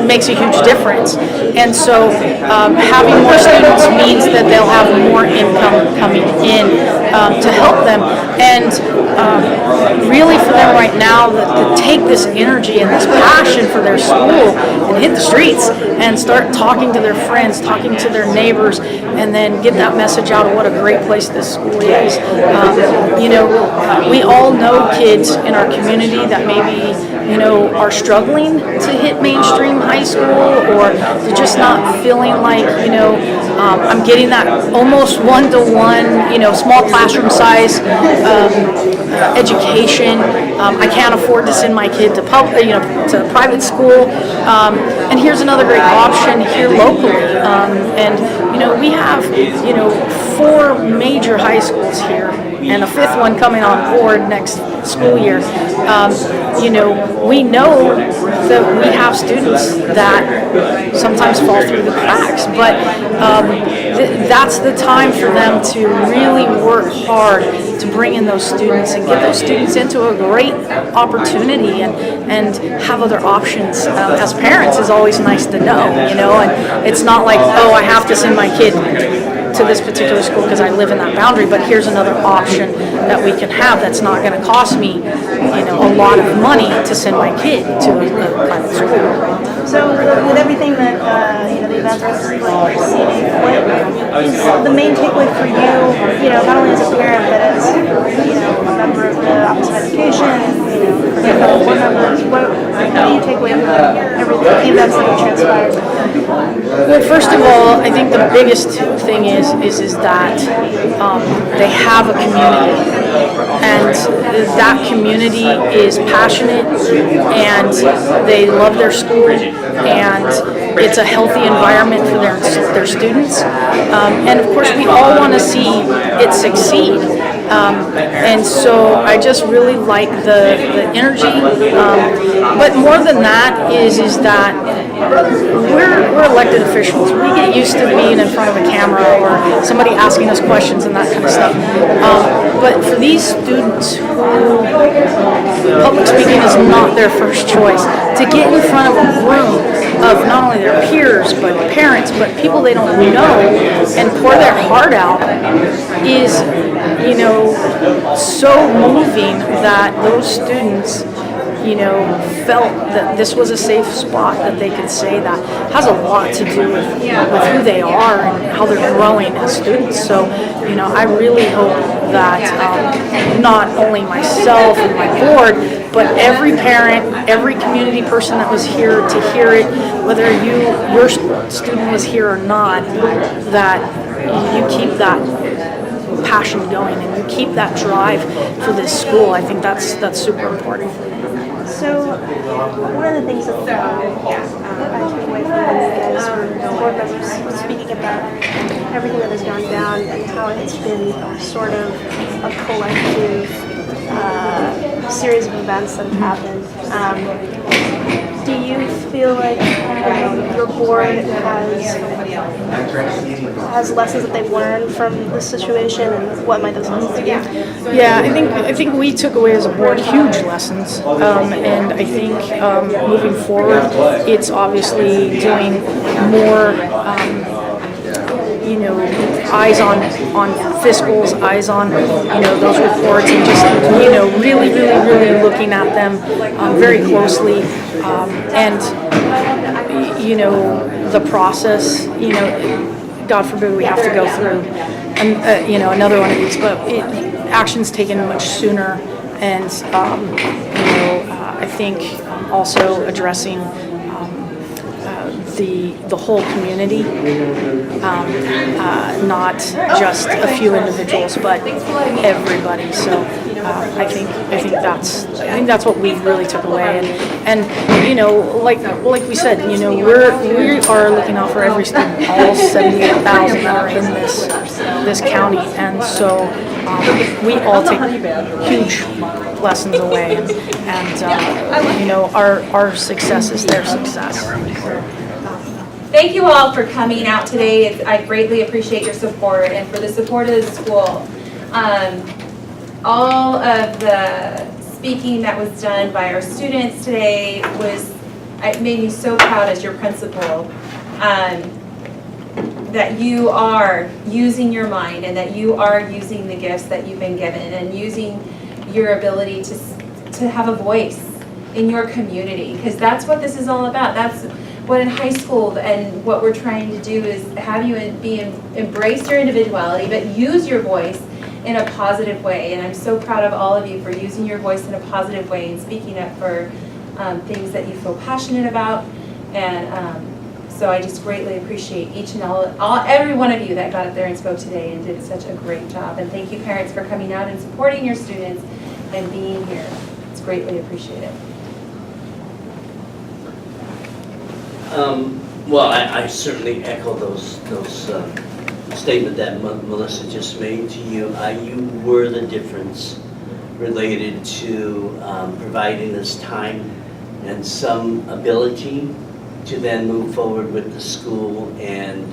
makes a huge difference. And so having more students means that they'll have more income coming in to help them. And really for them right now, to take this energy and this passion for their school and hit the streets and start talking to their friends, talking to their neighbors, and then get that message out of what a great place this school is. We all know kids in our community that maybe, are struggling to hit mainstream high school, or they're just not feeling like, I'm getting that almost one-to-one, small classroom size education. I can't afford to send my kid to to private school. And here's another great option here locally. We have, 4 major high schools here, and a 5th one coming on board next school year. we know that we have students that sometimes fall through the cracks, but that's the time for them to really work hard to bring in those students and get those students into a great opportunity and have other options. As parents, is always nice to know, and it's not like, oh, I have to send my kid to this particular school because I live in that boundary, but here's another option that we can have that's not going to cost me, a lot of money to send my kid to a private school. So with everything that, the events are proceeding, what is the main takeaway for you, not only as a parent, but as, a member of the Office of Education, board members, what do you take away from everything, the events that have transpired? Well, first of all, I think the biggest thing is that they have a community, and that community is passionate, and they love their school, and it's a healthy environment for their students. And of course, we all want to see it succeed. And so I just really like the energy. But more than that is that we're elected officials. We get used to being in front of a camera or somebody asking us questions and that kind of stuff. But for these students who public speaking is not their first choice, to get in front of a room of not only their peers, but parents, but people they don't know, and pour their heart out is, so moving that those students, felt that this was a safe spot, that they could say that. Has a lot to do with who they are and how they're growing as students. So, I really hope that not only myself and my board, but every parent, every community person that was here to hear it, whether your student was here or not, that you keep that passion going and you keep that drive for this school. I think that's super important. So, one of the things that I took away from when you guys were board members was speaking about everything that has gone down and how it's been sort of a collective series of events that have happened. Do you feel like your board has lessons that they've learned from this situation, and what might those lessons be? Yeah, I think we took away as a board huge lessons, and I think moving forward, it's obviously doing more. Eyes on fiscals, eyes on, those reports, and just, really looking at them very closely, and, the process, God forbid we have to go through, another one of these, but action's taken much sooner, and, I think also addressing the whole community, not just a few individuals, but everybody. So I think that's what we really took away. And like we said, we are looking out for every student, all 78,000 that are in this county, and so we all take huge lessons away, and our success is their success. Thank you all for coming out today. I greatly appreciate your support and for the support of the school. All of the speaking that was done by our students today it made me so proud as your principal, that you are using your mind and that you are using the gifts that you've been given and using your ability to have a voice in your community, because that's what this is all about. That's what in high school and what we're trying to do is have you embrace your individuality, but use your voice in a positive way. And I'm so proud of all of you for using your voice in a positive way and speaking up for things that you feel passionate about. And so I just greatly appreciate each and every one of you that got up there and spoke today and did such a great job. And thank you, parents, for coming out and supporting your students and being here. It's greatly appreciated. Well, I certainly echo those statement that Melissa just made to you. You were the difference related to providing us time and some ability to then move forward with the school and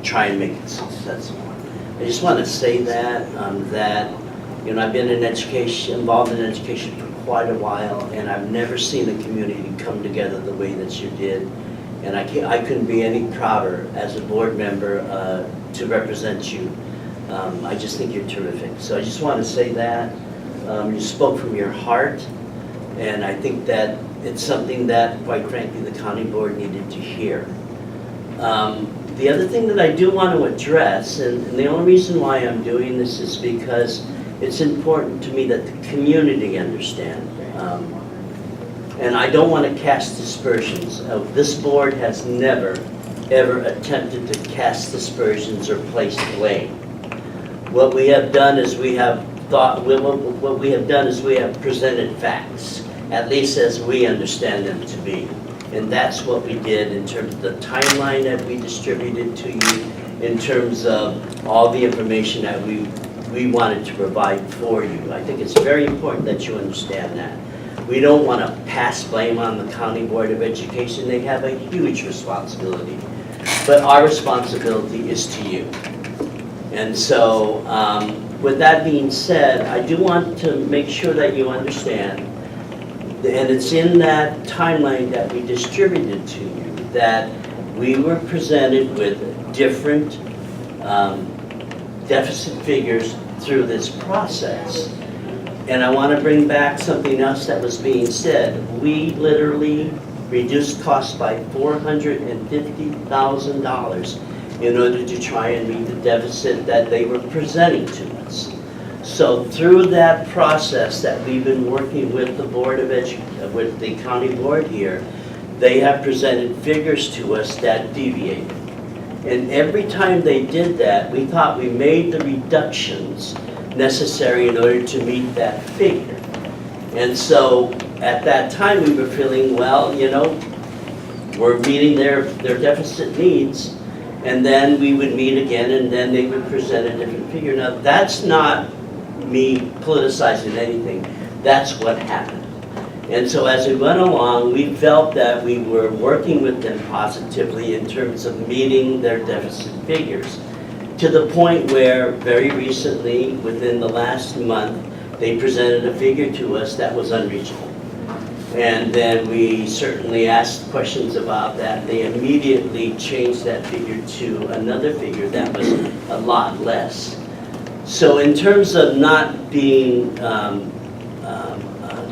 try and make it successful. I just want to say that, I've been in education, involved in education for quite a while, and I've never seen a community come together the way that you did. And I couldn't be any prouder as a board member to represent you. I just think you're terrific. So I just want to say that. You spoke from your heart, and I think that it's something that, quite frankly, the county board needed to hear. The other thing that I do want to address, and the only reason why I'm doing this is because it's important to me that the community understand. And I don't want to cast dispersions. This board has never, ever attempted to cast dispersions or place blame. What we have done is we have presented facts, at least as we understand them to be. And that's what we did in terms of the timeline that we distributed to you, in terms of all the information that we wanted to provide for you. I think it's very important that you understand that. We don't want to pass blame on the County Board of Education. They have a huge responsibility. But our responsibility is to you. And so, with that being said, I do want to make sure that you understand, and it's in that timeline that we distributed to you, that we were presented with different deficit figures through this process. And I want to bring back something else that was being said. We literally reduced costs by $450,000 in order to try and meet the deficit that they were presenting to us. So through that process that we've been working with the Board of with the county board here, they have presented figures to us that deviated. And every time they did that, we thought we made the reductions necessary in order to meet that figure. And so at that time we were feeling, well, we're meeting their deficit needs, and then we would meet again and then they would present a different figure. Now that's not me politicizing anything, that's what happened. And so as we went along, we felt that we were working with them positively in terms of meeting their deficit figures, to the point where very recently, within the last month, they presented a figure to us that was unreachable. And then we certainly asked questions about that. They immediately changed that figure to another figure that was a lot less. So in terms of not being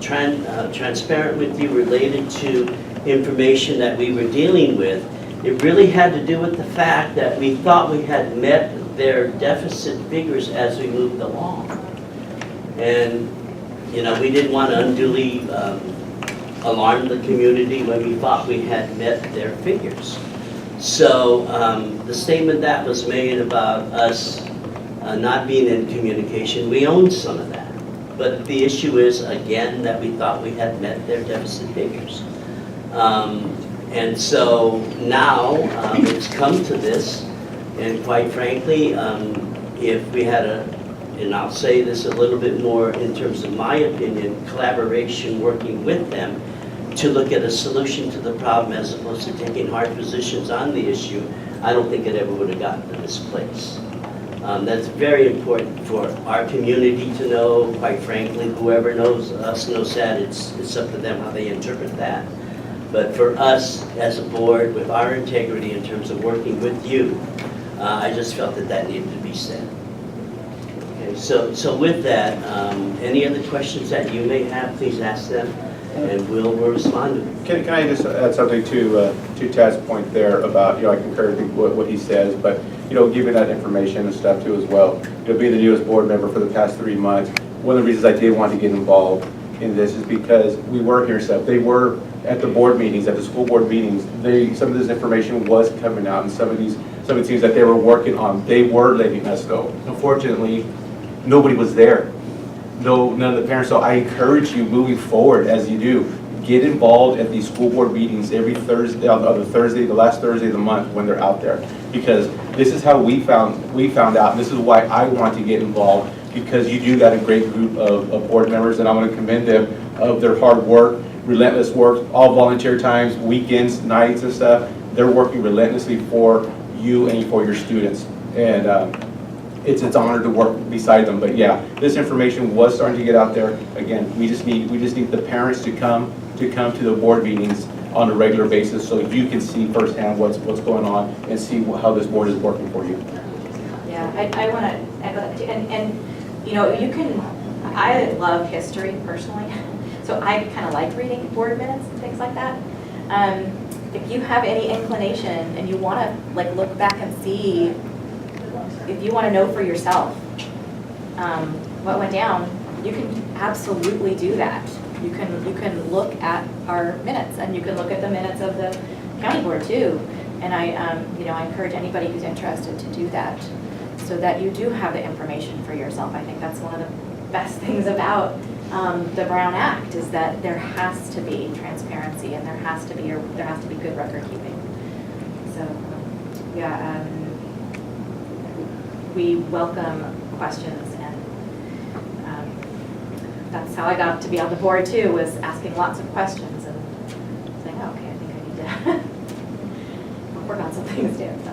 transparent with you related to information that we were dealing with, it really had to do with the fact that we thought we had met their deficit figures as we moved along. And, we didn't want to unduly alarm the community when we thought we had met their figures. So the statement that was made about us not being in communication, we own some of that. But the issue is, again, that we thought we had met their deficit figures. And so now it's come to this, and quite frankly, if we had and I'll say this a little bit more in terms of my opinion, collaboration, working with them to look at a solution to the problem as opposed to taking hard positions on the issue, I don't think it ever would have gotten to this place. That's very important for our community to know. Quite frankly, whoever knows us knows that. It's up to them how they interpret that. But for us as a board, with our integrity in terms of working with you, I just felt that needed to be said. Okay, so with that, any other questions that you may have, please ask them, and we'll respond to them. Can I just add something to Tad's point there about, I concur with what he says, but, given that information and stuff too as well. Being the newest board member for the past 3 months, one of the reasons I did want to get involved in this is because we were hearing stuff. They were at the board meetings, at the school board meetings, some of this information was coming out, and some of the things that they were working on, they were letting us know. Unfortunately, nobody was there. None of the parents. So I encourage you moving forward as you do. Get involved at these school board meetings every Thursday, the last Thursday of the month when they're out there. Because this is how we found out, and this is why I want to get involved, because you do got a great group of board members, and I want to commend them of their hard work, relentless work, all volunteer times, weekends, nights and stuff. They're working relentlessly for you and for your students. And it's an honor to work beside them. But yeah, this information was starting to get out there. Again, we just need the parents to come to the board meetings on a regular basis so you can see firsthand what's going on and see how this board is working for you. Yeah, I want to echo that too. And you know, I love history personally, so I kind of like reading board minutes and things like that. If you have any inclination and you want to like look back and see, if you want to know for yourself what went down, you can absolutely do that. You can look at our minutes, and you can look at the minutes of the county board too. And I encourage anybody who's interested to do that, so that you do have the information for yourself. I think that's one of the best things about the Brown Act, is that there has to be transparency, and there has to be good record keeping. So yeah, we welcome questions, and that's how I got to be on the board too, was asking lots of questions and saying, oh, okay, I think I need to work on some things too. So.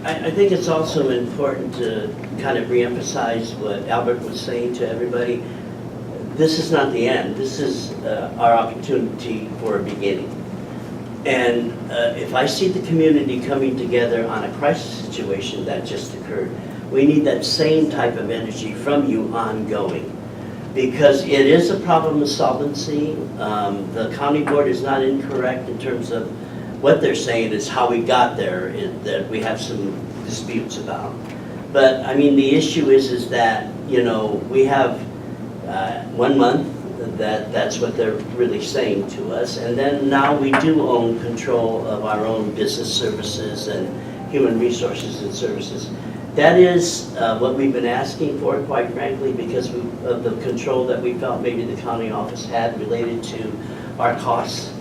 I think it's also important to kind of reemphasize what Albert was saying to everybody. This is not the end. This is our opportunity for a beginning. And if I see the community coming together on a crisis situation that just occurred, we need that same type of energy from you ongoing. Because it is a problem of solvency. The county board is not incorrect in terms of what they're saying is how we got there, that we have some disputes about. But I mean, the issue is that, you know, we have 1 month, that's what they're really saying to us. And then now we do own control of our own business services and human resources and services. That is what we've been asking for, quite frankly, because of the control that we felt maybe the county office had related to our costs.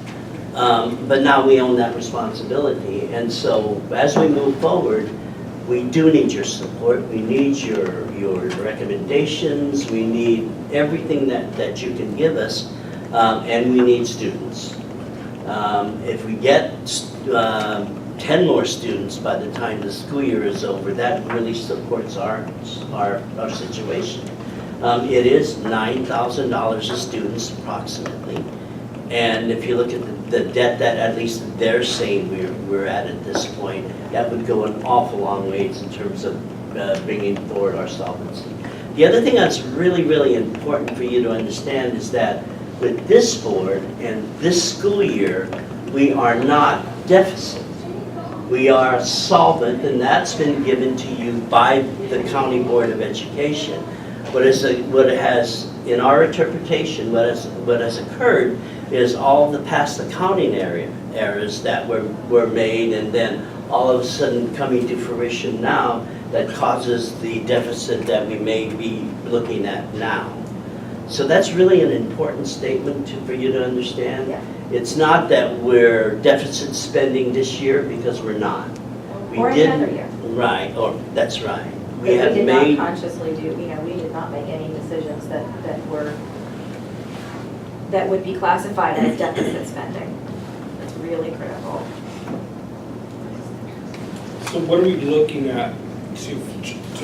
But now we own that responsibility. And so as we move forward, we do need your support. We need your recommendations. We need everything that you can give us. And we need students. If we get 10 more students by the time the school year is over, that really supports our situation. It is $9,000 a student approximately. And if you look at the debt that at least they're saying we're at this point, that would go an awful long ways in terms of bringing forward our solvency. The other thing that's really, really important for you to understand is that with this board and this school year, we are not deficit. We are solvent, and that's been given to you by the County Board of Education. What has, in our interpretation, what has occurred is all the past accounting errors that were made, and then all of a sudden coming to fruition now that causes the deficit that we may be looking at now. So that's really an important statement for you to understand. Yeah. It's not that we're deficit spending this year, because we're not. Or another year. Right, or that's right. We did not consciously do, we did not make any decisions that would be classified as deficit spending. That's really critical. So what are we looking at to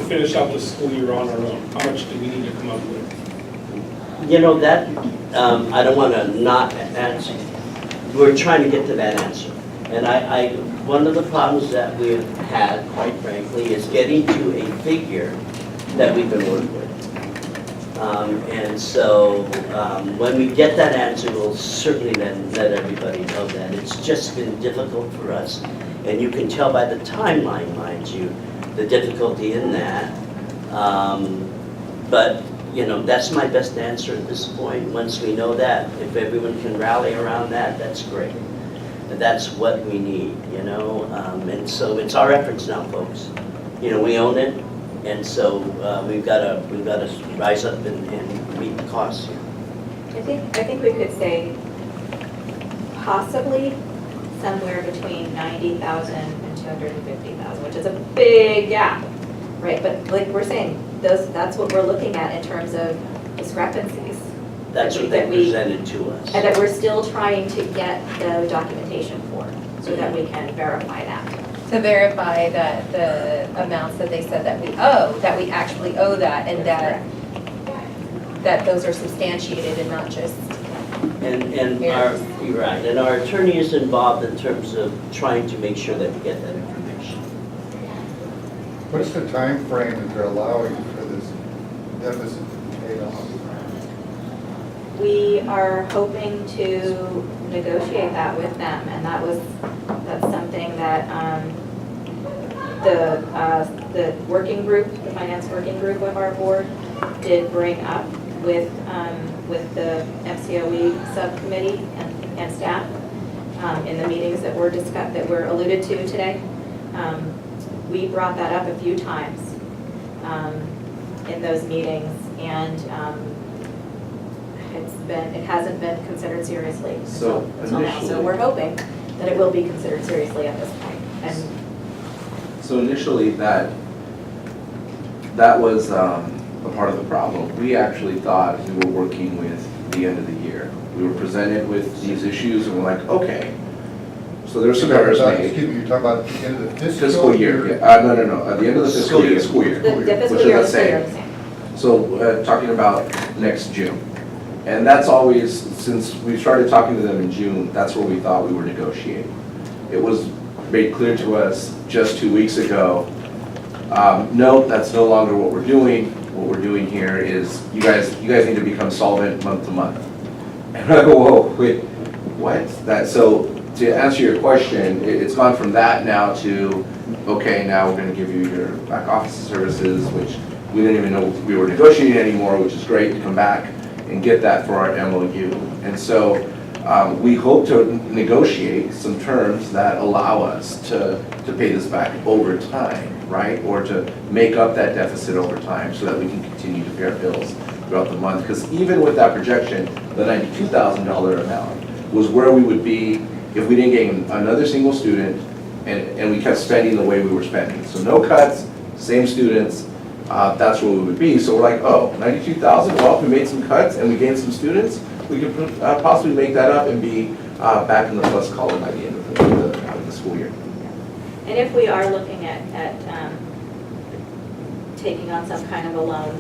finish out the school year on our own? How much do we need to come up with? You know, that, I don't want to not answer. We're trying to get to that answer. And one of the problems that we've had, quite frankly, is getting to a figure that we can work with. And so when we get that answer, we'll certainly then let everybody know that. It's just been difficult for us. And you can tell by the timeline, mind you, the difficulty in that. But that's my best answer at this point. Once we know that, if everyone can rally around that, that's great. That's what we need, and so it's our efforts now, folks. We own it, and so we've got to rise up and meet the costs here. I think we could say possibly somewhere between 90,000 and 250,000, which is a big gap, right? But like we're saying, that's what we're looking at in terms of discrepancies. That's what they presented to us. And that we're still trying to get the documentation for, so that we can verify that. To verify that the amounts that they said that we owe, that we actually owe that, and that those are substantiated and not just. And you're right, and our attorney is involved in terms of trying to make sure that we get that information. What's the time frame that they're allowing for this deficit to be paid off? We are hoping to negotiate that with them, and that's something that the working group, the finance working group of our board did bring up with the MCOE subcommittee and staff in the meetings that were discussed, that were alluded to today. We brought that up a few times in those meetings, and it hasn't been considered seriously until now. So we're hoping that it will be considered seriously at this point. And so initially that was a part of the problem. We actually thought we were working with the end of the year. We were presented with these issues and we're like, okay. So there's some errors made. Excuse me, you're talking about the end of the fiscal year. Yeah. No. At the end of the fiscal year. The fiscal year and the school year are the same. So talking about next June. And that's always, since we started talking to them in June, that's where we thought we were negotiating. It was made clear to us just 2 weeks ago, no, that's no longer what we're doing. What we're doing here is you guys need to become solvent month to month. And I go, whoa, wait, what? So to answer your question, it's gone from that now to, okay, now we're gonna give you your back office services, which we didn't even know we were negotiating anymore, which is great to come back and get that for our MOU. And so we hope to negotiate some terms that allow us to pay this back over time, right? Or to make up that deficit over time so that we can continue to pay our bills throughout the month. Because even with that projection, the $92,000 amount was where we would be if we didn't gain another single student and we kept spending the way we were spending. So no cuts, same students, that's where we would be. So we're like, oh, 92,000, well, if we made some cuts and we gained some students, we could possibly make that up and be back in the plus column by the end of the school year. And if we are looking at taking on some kind of a loan,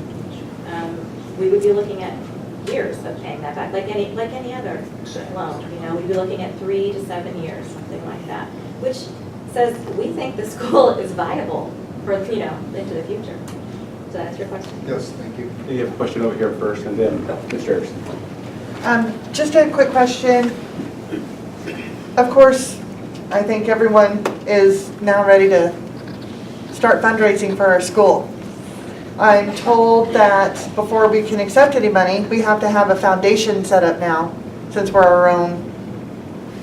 we would be looking at years of paying that back, like any other loan. You know, we'd be looking at 3 to 7 years, something like that, which says we think the school is viable for into the future. So that's your question. Yes, thank you. You have a question over here first, and then Mr. Erickson. Just a quick question. Of course, I think everyone is now ready to start fundraising for our school. I'm told that before we can accept any money, we have to have a foundation set up now, since we're our own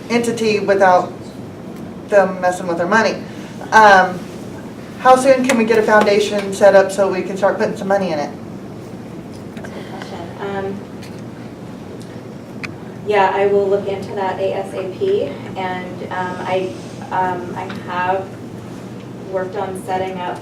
entity without them messing with our money. How soon can we get a foundation set up so we can start putting some money in it? That's a good question. Yeah, I will look into that ASAP, and I have worked on setting up.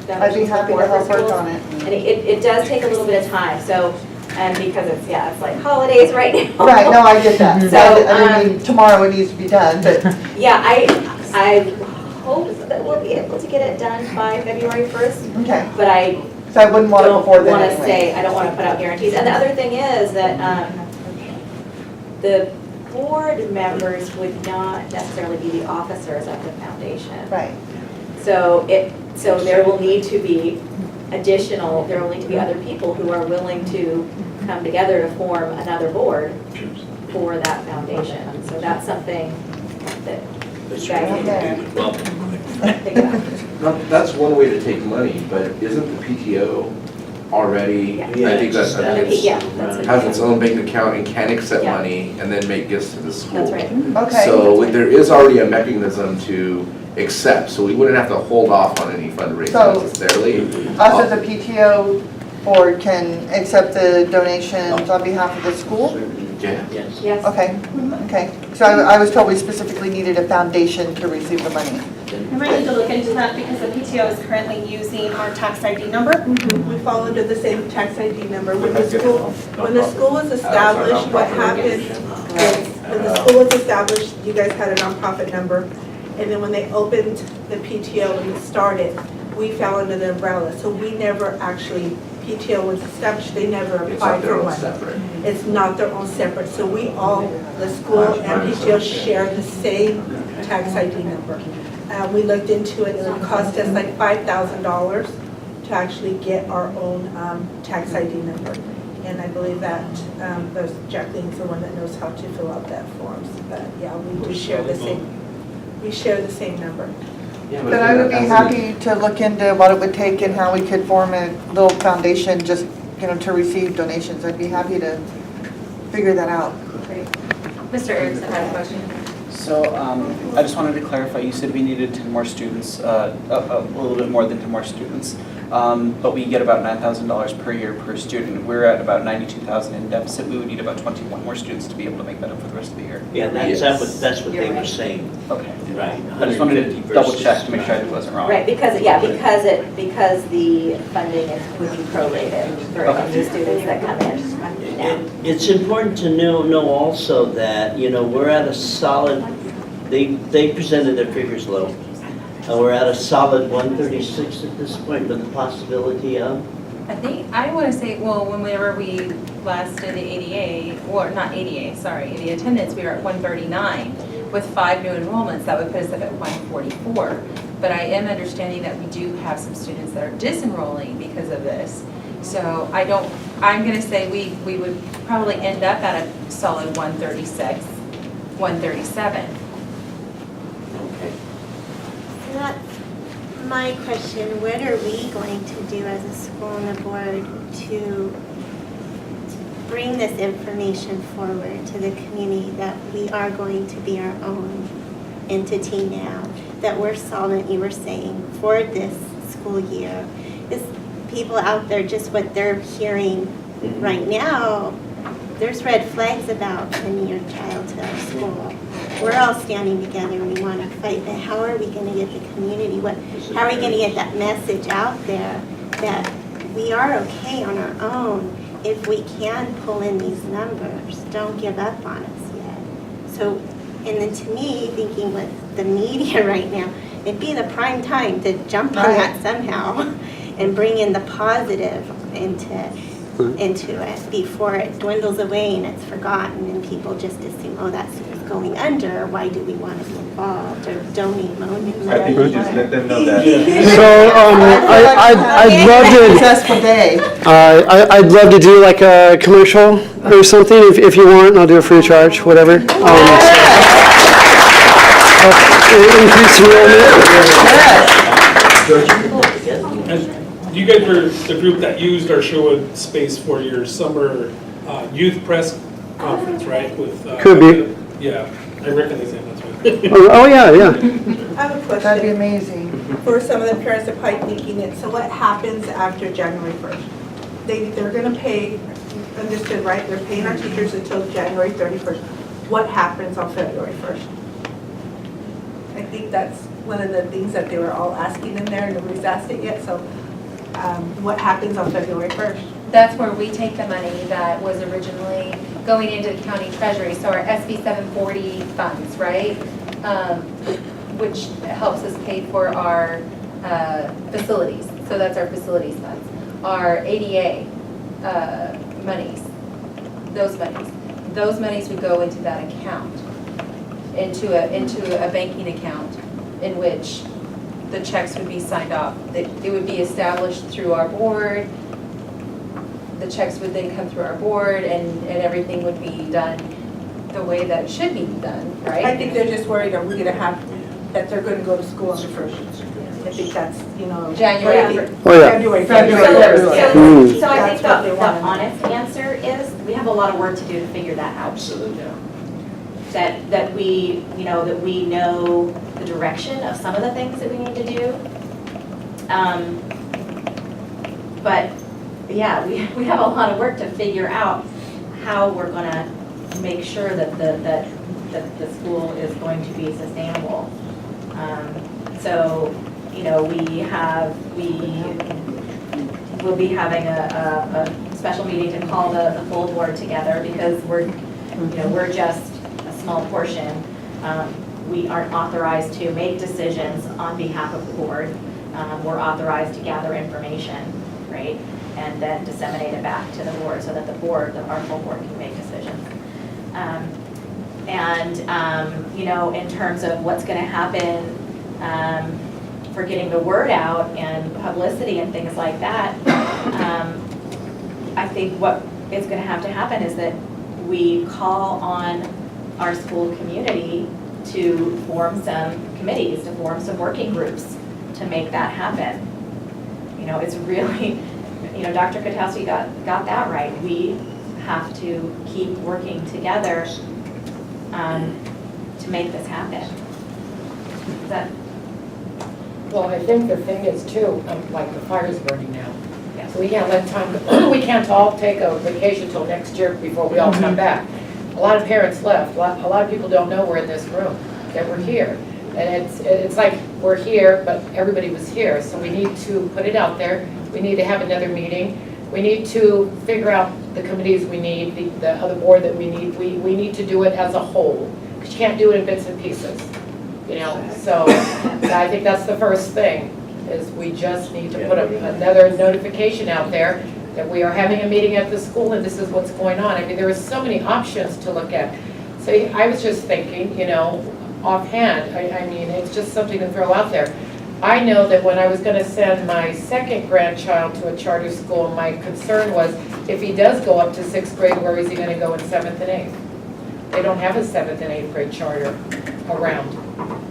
I'd be happy to help work on it. And it does take a little bit of time, so, and because it's like holidays right now. Right, no, I get that. So, I mean, tomorrow it needs to be done, but. Yeah, I hope that we'll be able to get it done by February 1st. Okay. But I So I wouldn't want it before then anyway. I don't want to put out guarantees. And the other thing is that the board members would not necessarily be the officers of the foundation. Right. So there will need to be there will need to be other people who are willing to come together to form another board for that foundation. So that's something that you guys need to think about. That's one way to take money, but isn't the PTO already, I think that's has its own bank account and can accept money and then make gifts to the school. That's right. Okay. So there is already a mechanism to accept, so we wouldn't have to hold off on any fundraising So, necessarily. Us as a PTO board can accept the donations on behalf of the school? Yeah. Yes. Yes. Okay. So I was told we specifically needed a foundation to receive the money. I might need to look into that because the PTO is currently using our tax ID number. We fall under the same tax ID number. When the school was established, what happened is, when the school was established, you guys had a nonprofit number. And then when they opened the PTO and it started, we fell under the umbrella. So we never actually, PTO was established, they never applied for one. It's not their own separate. So we all, the school and PTO share the same tax ID number. We looked into it, and it cost us like $5,000 to actually get our own tax ID number. And I believe that Jacqueline's the one that knows how to fill out that form. But yeah, we do share the same. We share the same number. But I would be happy to look into what it would take and how we could form a little foundation just, to receive donations. I'd be happy to figure that out. Great. Mr. Erickson had a question. So I just wanted to clarify, you said we needed 10 more students, a little bit more than 10 more students, but we get about $9,000 per year per student. We're at about $92,000 in deficit. We would need about 21 more students to be able to make that up for the rest of the year. Yeah, that's what they were saying. Okay. Right. I just wanted to double check to make sure I wasn't wrong. Right, because the funding would be prorated for any students that come in now. It's important to know also that, we're at a solid, they presented their figures low. And we're at a solid 136 at this point with the possibility of? I want to say, whenever we last did the ADA, or not ADA, sorry, the attendance, we were at 139. With 5 new enrollments, that would put us up at 144. But I am understanding that we do have some students that are disenrolling because of this. So I'm going to say we would probably end up at a solid 136, 137. Okay. So that's my question. What are we going to do as a school and a board to bring this information forward to the community that we are going to be our own entity now, that we're solvent, you were saying, for this school year? Is people out there, just what they're hearing right now, there's red flags about sending your child to our school. We're all standing together and we want to fight, but how are we going to get the community, how are we going to get that message out there that we are okay on our own if we can pull in these numbers? Don't give up on us yet. So, and then to me, thinking with the media right now, it'd be the prime time to jump on that somehow and bring in the positive into it before it dwindles away and it's forgotten and people just assume, oh, that's going under, why do we want to be involved, or donate money? I think we just let them know that. So I'd love to do like a commercial or something if you want. I'll do it free of charge, whatever. Increase enrollment. You guys were the group that used our Sherwood space for your summer youth press conference, right? With Could be. Yeah, I recognize that. That's right. Oh yeah. I have a question. That'd be amazing. For some of the parents that are probably thinking it, so what happens after January 1st? They're going to pay, understood, right? They're paying our teachers until January 31st. What happens on February 1st? I think that's one of the things that they were all asking in there, and nobody's asked it yet. So what happens on February 1st? That's where we take the money that was originally going into the county treasury, so our SB 740 funds, right? Which helps us pay for our facilities. So that's our facilities funds. Our ADA monies, those monies would go into that account, into a banking account in which the checks would be signed off. It would be established through our board. The checks would then come through our board, and everything would be done the way that it should be done, right? I think they're just worried, are we going to have, that they're going to go to school on the 1st? I think that's, January. February. So I think the honest answer is, we have a lot of work to do to figure that out. Absolutely. That we know the direction of some of the things that we need to do. But yeah, we have a lot of work to figure out how we're gonna make sure that the school is going to be sustainable. So, you know, we'll be having a special meeting to call the full board together because we're just a small portion. We aren't authorized to make decisions on behalf of the board. We're authorized to gather information, right? And then disseminate it back to the board so that the board, our full board, can make decisions. You know, in terms of what's going to happen for getting the word out and publicity and things like that, I think what is going to happen is that we call on our school community to form some committees, to form some working groups to make that happen. You know, it's really, you know, Dr. Katowski got that right. We have to keep working together to make this happen. Is that? Well, I think the thing is too, like the fire's burning now. Yes. So we can't let time go. We can't all take a vacation till next year before we all come back. A lot of parents left. A lot of people don't know we're in this room, that we're here. And it's like we're here, but everybody was here. So we need to put it out there. We need to have another meeting. We need to figure out the committees we need, the other board that we need. We need to do it as a whole, because you can't do it in bits and pieces, you know. So I think that's the first thing, is we just need to put another notification out there that we are having a meeting at the school and this is what's going on. I mean, there are so many options to look at. So I was just thinking, you know, offhand, I mean, it's just something to throw out there. I know that when I was going to send my second grandchild to a charter school, my concern was if he does go up to 6th grade, where is he going to go in 7th and 8th? They don't have a 7th and 8th grade charter around.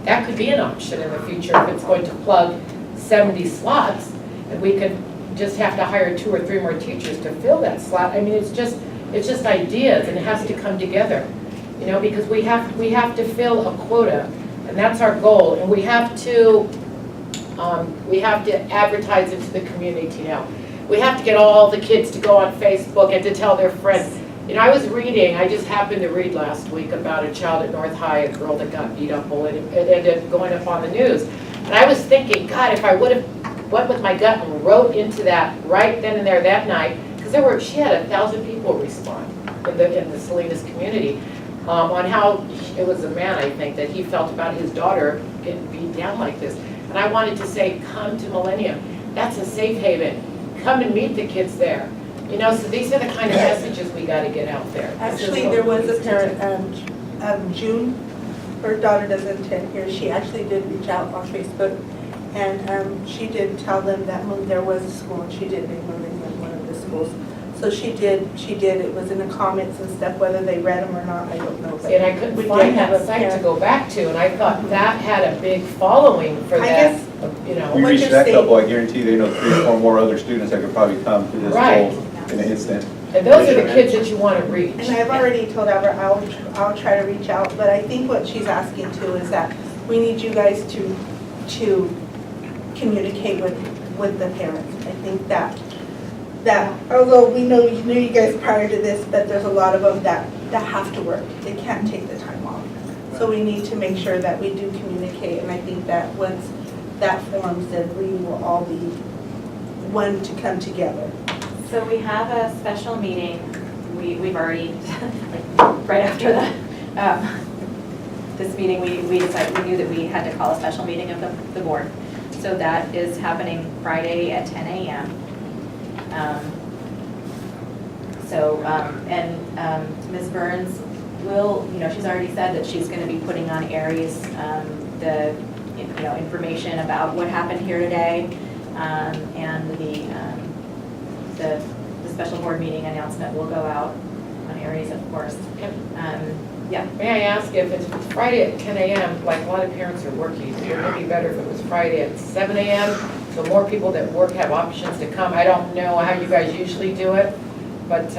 That could be an option in the future if it's going to plug 70 slots, and we could just have to hire 2 or 3 more teachers to fill that slot. I mean, it's just ideas, and it has to come together, you know, because we have to fill a quota, and that's our goal, and we have to advertise it to the community now. We have to get all the kids to go on Facebook and to tell their friends. You know, I just happened to read last week about a child at North High, a girl that got beat up, and it ended going up on the news. And I was thinking, God, if I would have went with my gut and wrote into that right then and there that night, because she had 1,000 people respond in the Salinas community on how it was a man, I think, that he felt about his daughter getting beat down like this. And I wanted to say, come to Millennium. That's a safe haven. Come and meet the kids there. You know, so these are the kind of messages we got to get out there. Actually, there was a parent, June, her daughter doesn't attend here. She actually did reach out on Facebook, and she did tell them that there was a school, and she did make Millennium one of the schools. So she did, it was in the comments and stuff, whether they read them or not, I don't know. And I couldn't find that site to go back to, and I thought that had a big following for that, you know. We reached that couple, I guarantee they know 3 or 4 more other students that could probably come to this school in an instant. And those are the kids that you want to reach. And I've already told Albert I'll try to reach out, but I think what she's asking too is that we need you guys to communicate with the parents. I think that although we knew you guys prior to this, but there's a lot of them that have to work. They can't take the time off. So we need to make sure that we do communicate, and I think that once that forms, then we will all be one to come together. So we have a special meeting. We've already, like, right after this meeting, we decided, we knew that we had to call a special meeting of the board. So that is happening Friday at 10 a.m. Ms. Burns will, you know, she's already said that she's going to be putting on Aries the, you know, information about what happened here today, and the special board meeting announcement will go out on Aries, of course. Yeah. May I ask if it's Friday at 10 a.m., like a lot of parents are working, it would be better if it was Friday at 7 a.m., so more people that work have options to come. I don't know how you guys usually do it, but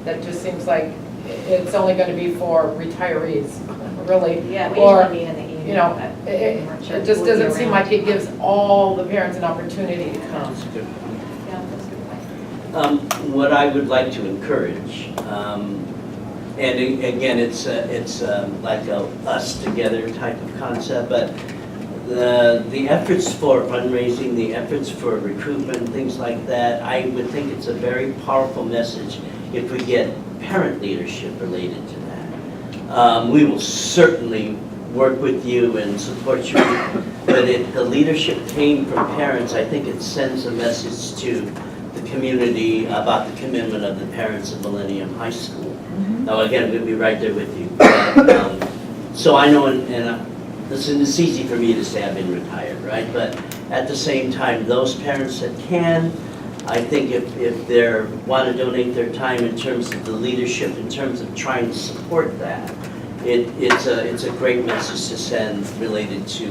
that just seems like it's only going to be for retirees, really. Yeah, we usually meet in the evening. You know, it just doesn't seem like it gives all the parents an opportunity to come. What I would like to encourage And again, it's like a us together type of concept, but the efforts for fundraising, the efforts for recruitment, things like that, I would think it's a very powerful message if we get parent leadership related to that. We will certainly work with you and support you, but if the leadership came from parents, I think it sends a message to the community about the commitment of the parents of Millennium High School. Now, again, we'll be right there with you. But, so I know, listen, it's easy for me to say I've been retired, right? But at the same time, those parents that can, I think if they want to donate their time in terms of the leadership, in terms of trying to support that, it's a great message to send related to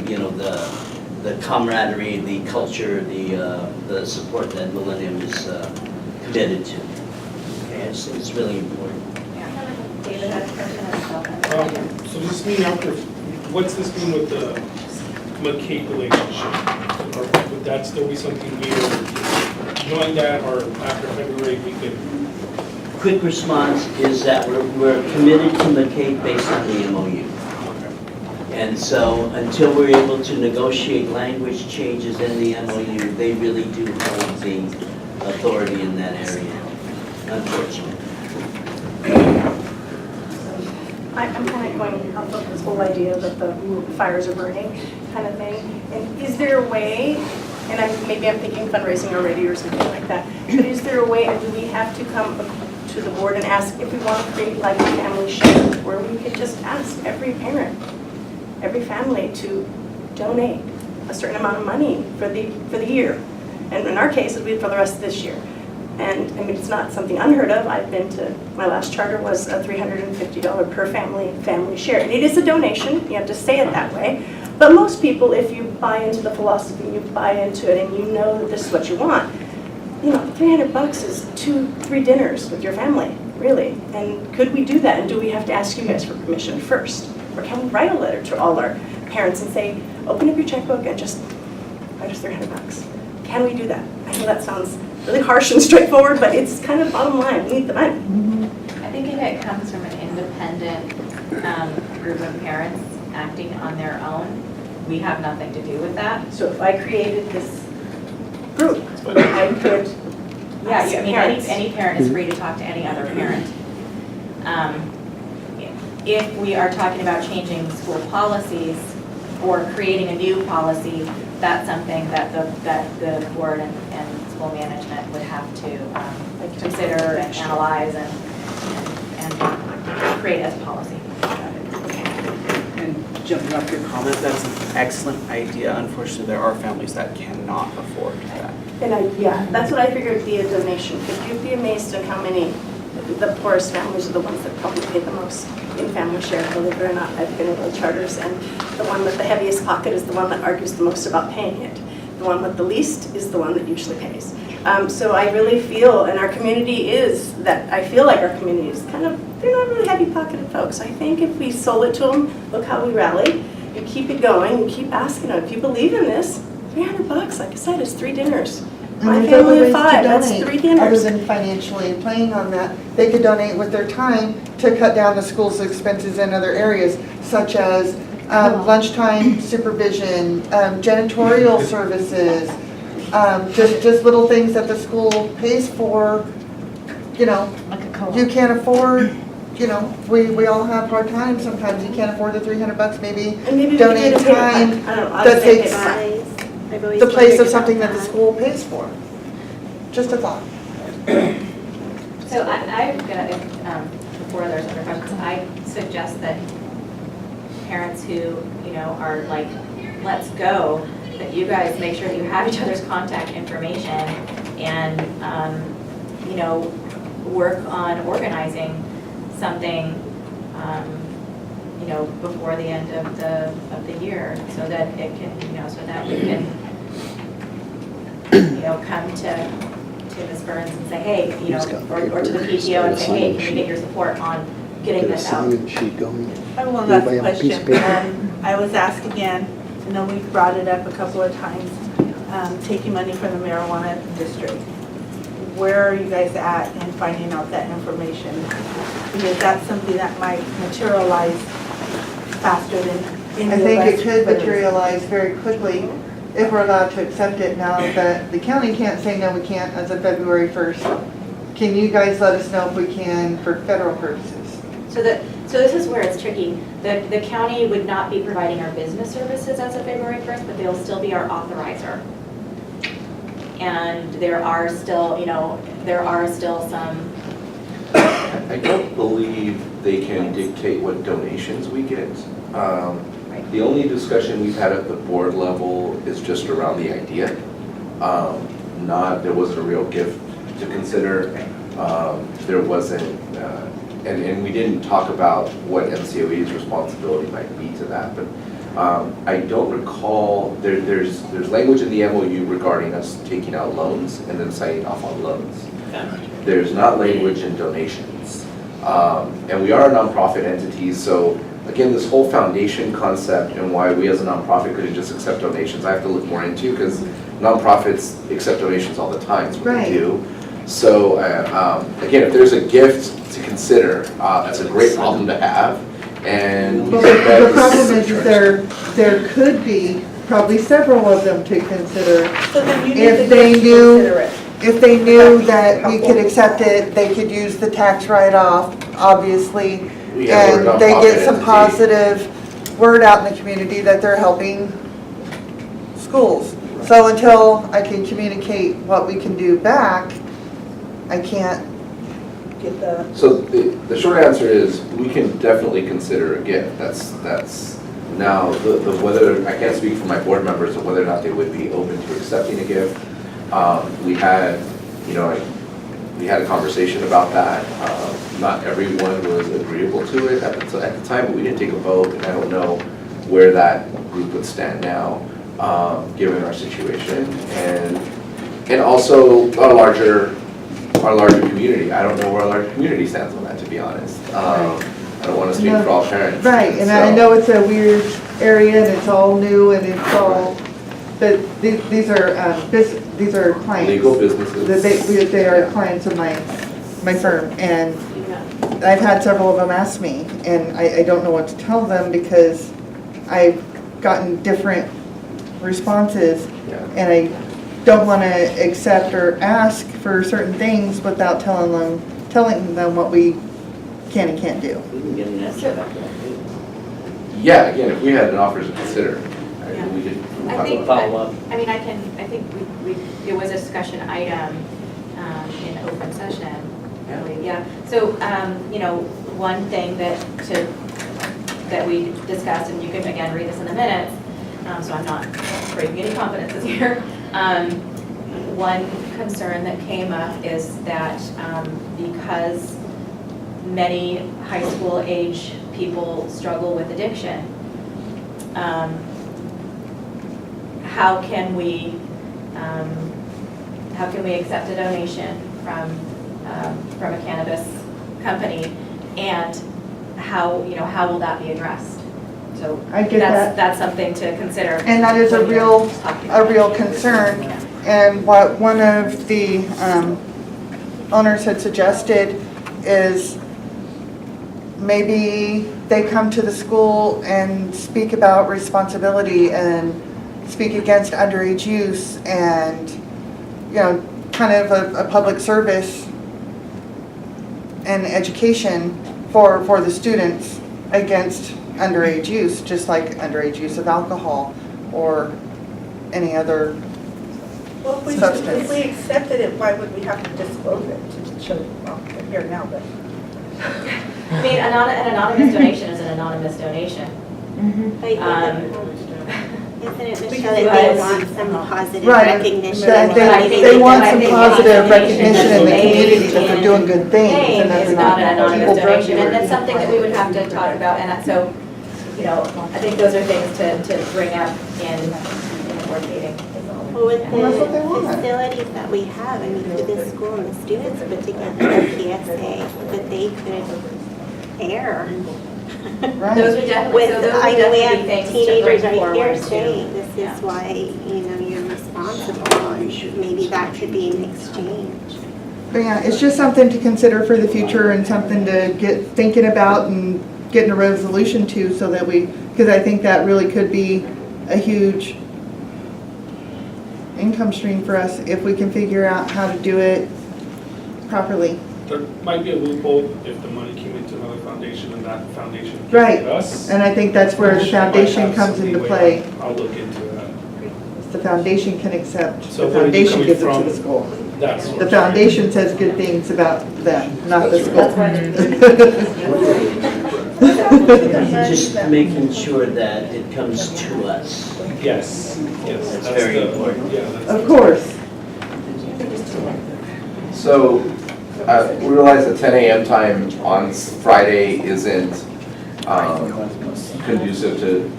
you know, the camaraderie, the culture, the support that Millennium is committed to. Okay, I just think it's really important. David had a question as well. So does this mean what's this mean with the McCabe relationship? Or would that still be something we're knowing that, or after February we could? Quick response is that we're committed to McCabe based on the MOU. And so until we're able to negotiate language changes in the MOU, they really do hold the authority in that area, unfortunately. I'm kind of going off of this whole idea that the fires are burning kind of thing. And is there a way, and maybe I'm thinking fundraising already or something like that, but is there a way, or do we have to come to the board and ask if we want to create like a family share where we could just ask every parent, every family to donate a certain amount of money for the year? And in our case, it'll be for the rest of this year. And I mean, it's not something unheard of. I've been to, my last charter was a $350 per family share. And it is a donation, you have to say it that way. But most people, if you buy into the philosophy, you buy into it, and you know that this is what you want, you know, $300 is 2-3 dinners with your family, really. And could we do that? And do we have to ask you guys for permission first? Or can we write a letter to all our parents and say, open up your checkbook and just write us $300? Can we do that? I know that sounds really harsh and straightforward, but it's kind of bottom line. We need the money. I think if it comes from an independent group of parents acting on their own, we have nothing to do with that. So if I created this group, I could Yeah, ask I mean, parents. any parent is free to talk to any other parent. If we are talking about changing school policies or creating a new policy, that's something that the board and school management would have to consider and analyze and create as a policy. And jumping off your comment, that's an excellent idea. Unfortunately, there are families that cannot afford that. And that's what I figured would be a donation. Because you'd be amazed at how many, the poorest families are the ones that probably pay the most in family share, believe it or not. I've been in the charters, and the one with the heaviest pocket is the one that argues the most about paying it. The one with the least is the one that usually pays. So I really feel, and our community is, that I feel like our community is kind of, they're not really heavy-pocketed folks. I think if we sold it to them, look how we rally, you keep it going, you keep asking them, if you believe in this, $300, like I said, is 3 dinners. My And there's other family ways of to 5, that's donate 3 dinners. Other than financially playing on that, they could donate with their time to cut down the school's expenses in other areas, such as lunchtime supervision, janitorial services, just little things that the school pays for, you know, you can't afford, you know, we all have hard times sometimes, you can't afford the $300, maybe donate time that takes the place of something that the school pays for. Just a thought. So I'm gonna, before there's other questions, I suggest that parents who, you know, are like, let's go, that you guys make sure that you have each other's contact information and, you know, work on organizing something, you know, before the end of the year, so that it can, you know, so that we can, you know, come to Ms. Burns and say, hey, you know, or to the PTO and say, hey, can we get your support on getting this out? I have one last question. I was asked again, I know we've brought it up a couple of times, taking money from the marijuana district. where are you guys at in finding out that information? Because that's something that might materialize faster than any I of think us it could could. materialize very quickly if we're allowed to accept it now that the county can't say no, we can't as of February 1st. Can you guys let us know if we can for federal purposes? So this is where it's tricky. The county would not be providing our business services as of February 1st, but they'll still be our authorizer. And there are still, some. I don't believe they can dictate what donations we get. The only discussion we've had at the board level is just around the idea. There wasn't a real gift to consider. There wasn't, and we didn't talk about what MCOE's responsibility might be to that, but I don't recall, there's language in the MOU regarding us taking out loans and then signing off on loans. There's not language in donations. And we are a nonprofit entity, so again, this whole foundation concept and why we as a nonprofit couldn't just accept donations, I have to look more into, because nonprofits accept donations all the time, it's what they do. So again, if there's a gift to consider, that's a great problem to have. And Well, the problem is there could be probably several of them to consider. So then you need If to they consider it. If they knew that we could accept it, they could use the tax write-off, obviously. Yeah, we're a And they nonprofit get some entity. positive word out in the community that they're helping schools. So until I can communicate what we can do back, I can't Get the, So the short answer is, we can definitely consider a gift. That's now, the whether, I can't speak for my board members of whether or not they would be open to accepting a gift. We had, we had a conversation about that. Not everyone was agreeable to it at the time, but we didn't take a vote, and I don't know where that group would stand now, given our situation. And also our larger community. I don't know where our larger community stands on that, to be honest. I don't want to speak for all parents. Right, and I know it's a weird area and it's all new and it's all, but these are clients. Legal businesses. They are clients of my firm, and I've had several of them ask me, and I don't know what to tell them because I've gotten different responses, and I don't want to accept or ask for certain things without telling them what we can and can't do. Yeah, again, if we had an offer to consider, we could follow up. I think it was a discussion item in open session, I believe, yeah. So, one thing that we discussed, and you can again read this in the minutes, so I'm not breaking any confidences here. One concern that came up is that because many high school age people struggle with addiction, how can we accept a donation from a cannabis company, and how will that be addressed? So I get that. That's something to consider. And that is a real concern. And what one of the owners had suggested is maybe they come to the school and speak about responsibility and speak against underage use and, kind of a public service and education for the students against underage use, just like underage use of alcohol or any other substance. If we accepted it, why would we have to disclose it to show, well, they're here now, but. I mean, an anonymous donation is an anonymous donation. Isn't it, Michelle, that they want some positive recognition? They want some positive recognition in the community that they're doing good things. And It's not an anonymous donation, and that's something that we would have to talk about, and so, I think those are things to bring up in the board meeting. Well, with the facilities that we have, I mean, for this school and the students put together a PSA that they could air. Those would definitely, With, so those would I mean, we definitely have be things to teenagers bring right forward here too. saying this is why, you're responsible, and maybe that could be an exchange. But yeah, it's just something to consider for the future and something to get thinking about and getting a resolution to so that because I think that really could be a huge income stream for us if we can figure out how to do it properly. There might be a loophole if the money came into another foundation and that foundation came Right, to us. and I think that's where the Which might foundation have comes some into leeway. play. I'll look into that. The foundation can accept, So the what are you foundation coming gives it to from? the school. That The source. foundation says good things about them, not the school. Just making sure that it comes to us. Yes, yes. That's very the- important. Yeah, that's Of course. So, we realize that 10 a.m. time on Friday isn't conducive to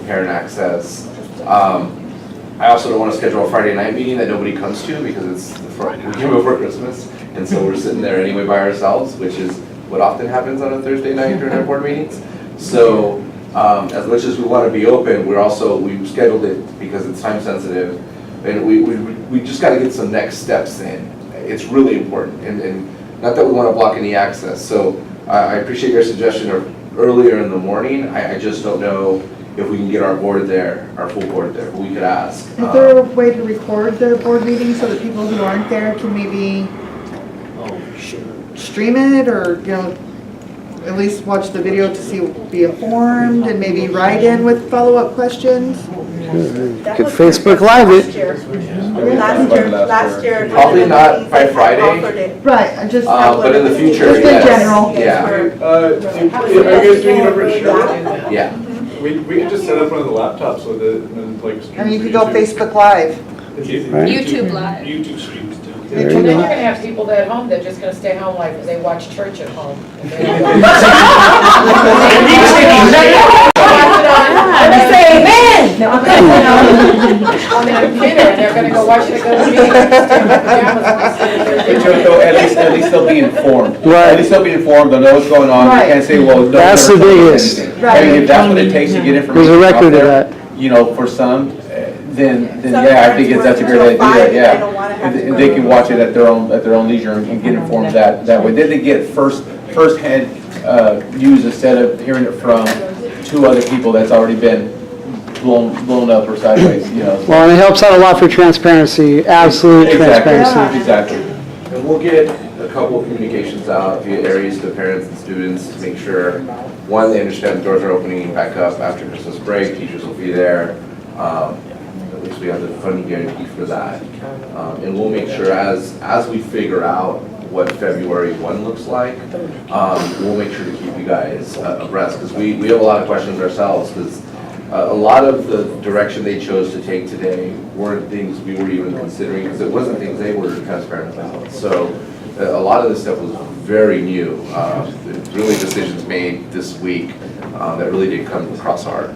parent access. I also don't want to schedule a Friday night meeting that nobody comes to because it's the weekend before Christmas. And so we're sitting there anyway by ourselves, which is what often happens on a Thursday night during our board meetings. So as much as we want to be open, we've scheduled it because it's time sensitive. And we just got to get some next steps in. It's really important. And not that we want to block any access. So I appreciate your suggestion of earlier in the morning. I just don't know if we can get our board there, our full board there, we could ask. Is there a way to record the board meeting so that people who aren't there can maybe stream it or, at least watch the video to be informed and maybe write in with follow-up questions? Could Facebook Live it. Last year. Probably not by Friday. Offered it. Right, I just. But in the future, Just in yes. general. Yeah, Are you guys doing it over Sure? yeah. We can just set up one of the laptops with it and like. I mean, you could go Facebook Live. YouTube Live. YouTube streams too. There Well, you then go. you're gonna have people that at home, they're just gonna stay home like, they watch church at home. And they I'm gonna say amen! No, I'm gonna, on their computer, and they're gonna go watch it, go to the meeting, stay in their pajamas and sit there. At least they'll be informed. Right. At least they'll be informed, they'll know what's going on, Right. they can't say, well, no. That's the biggest. I mean, if that's what it takes to get information. There's a record out of there, that. For some, then Some yeah, I parents think that's a work great until 5 idea, and yeah. they don't wanna have to And go they to can watch it at their own leisure and get informed that way. Then they get first-hand news instead of hearing it from two other people that's already been blown up or sideways, Well, and it helps out a lot for transparency, absolute transparency. Exactly. And we'll get a couple of communications out via areas to parents and students to make sure, one, they understand the doors are opening back up after Christmas break, teachers will be there. At least we have the funding guarantee for that. And we'll make sure as we figure out what February 1 looks like, we'll make sure to keep you guys abreast, because we have a lot of questions ourselves, because a lot of the direction they chose to take today weren't things we were even considering, because it wasn't things they were transparent about. So a lot of this stuff was very new, really decisions made this week that really did come across our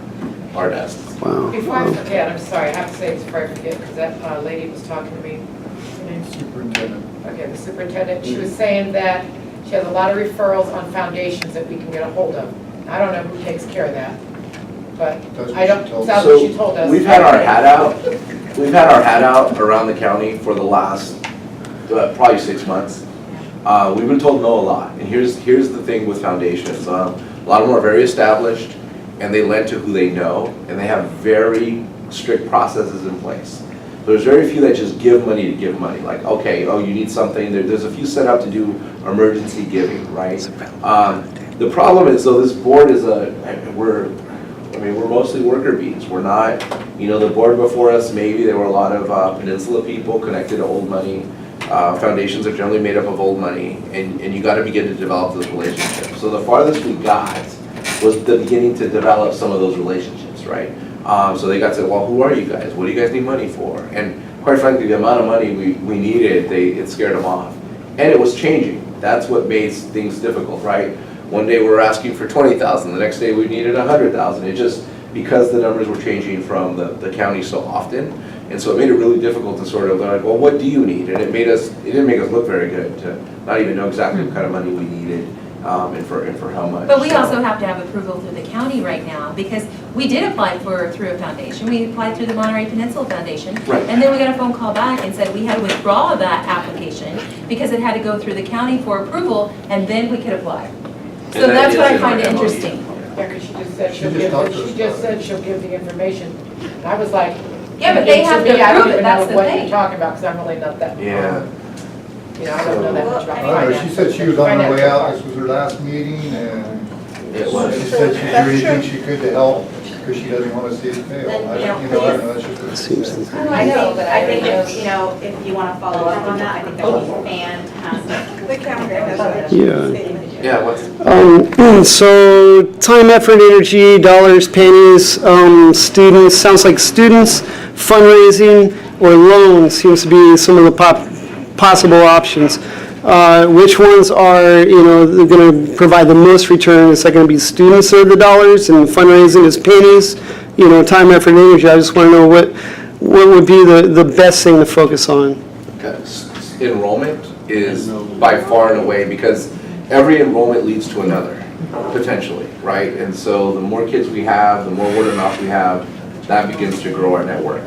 desks. Wow. Before I forget, I'm sorry, I have to say this before I forget, because that lady was talking to me. What's her name? Superintendent. Okay, the superintendent, she was saying that she has a lot of referrals on foundations that we can get a hold of. I don't know who takes care of that, but That's what I don't, she told that's us. what she told us. We've had our hat out around the county for the last probably 6 months. We've been told no a lot, and here's the thing with foundations. A lot of them are very established, and they lend to who they know, and they have very strict processes in place. There's very few that just give money to give money, like, okay, oh, you need something, there's a few set up to do emergency giving, right? The problem is, though, this board is we're mostly worker bees. We're not, the board before us, maybe there were a lot of Peninsula people connected to old money. Foundations are generally made up of old money, and you gotta begin to develop those relationships. So the farthest we got was the beginning to develop some of those relationships, right? So they got to, well, who are you guys? What do you guys need money for? And quite frankly, the amount of money we needed, it scared them off. And it was changing. That's what made things difficult, right? One day we were asking for $20,000, the next day we needed $100,000. It just, because the numbers were changing from the county so often, and so it made it really difficult to sort of like, well, what do you need? And it didn't make us look very good to not even know exactly what kind of money we needed. and for how much. But we So- also have to have approval through the county right now, because we did apply through a foundation. We applied through the Monterey Peninsula Foundation. Right. And then we got a phone call back and said we had to withdraw that application because it had to go through the county for approval, and then we could apply. So And that that's what is I in find our MOU. interesting. Yeah, because she just said She she'll just give, talked to us she just about said she'll give the information. And I was like. Yeah, but they have to me, I don't approve it, even that's know the what thing. you're talking about, because I'm really not that. Yeah. You know, I don't know that much about I don't know, finance. she said she was on her way Financial out, part. this was her last meeting, and It was. she said she'd do anything she could to help, because she doesn't want to see it fail. I don't know, that's just what she said. I think if, if you want to follow up on that, I think that would be fantastic. The calendar has that. Yeah. Yeah, what's, So time, effort, energy, dollars, pennies, students, sounds like students, fundraising, or loans seems to be some of the possible options. Which ones are, they're going to provide the most return? Is that going to be students are the dollars and fundraising is pennies? Time, effort, energy. I just want to know what would be the best thing to focus on. enrollment is by far and away, because every enrollment leads to another, potentially, right? And so the more kids we have, the more word of mouth we have, that begins to grow our network.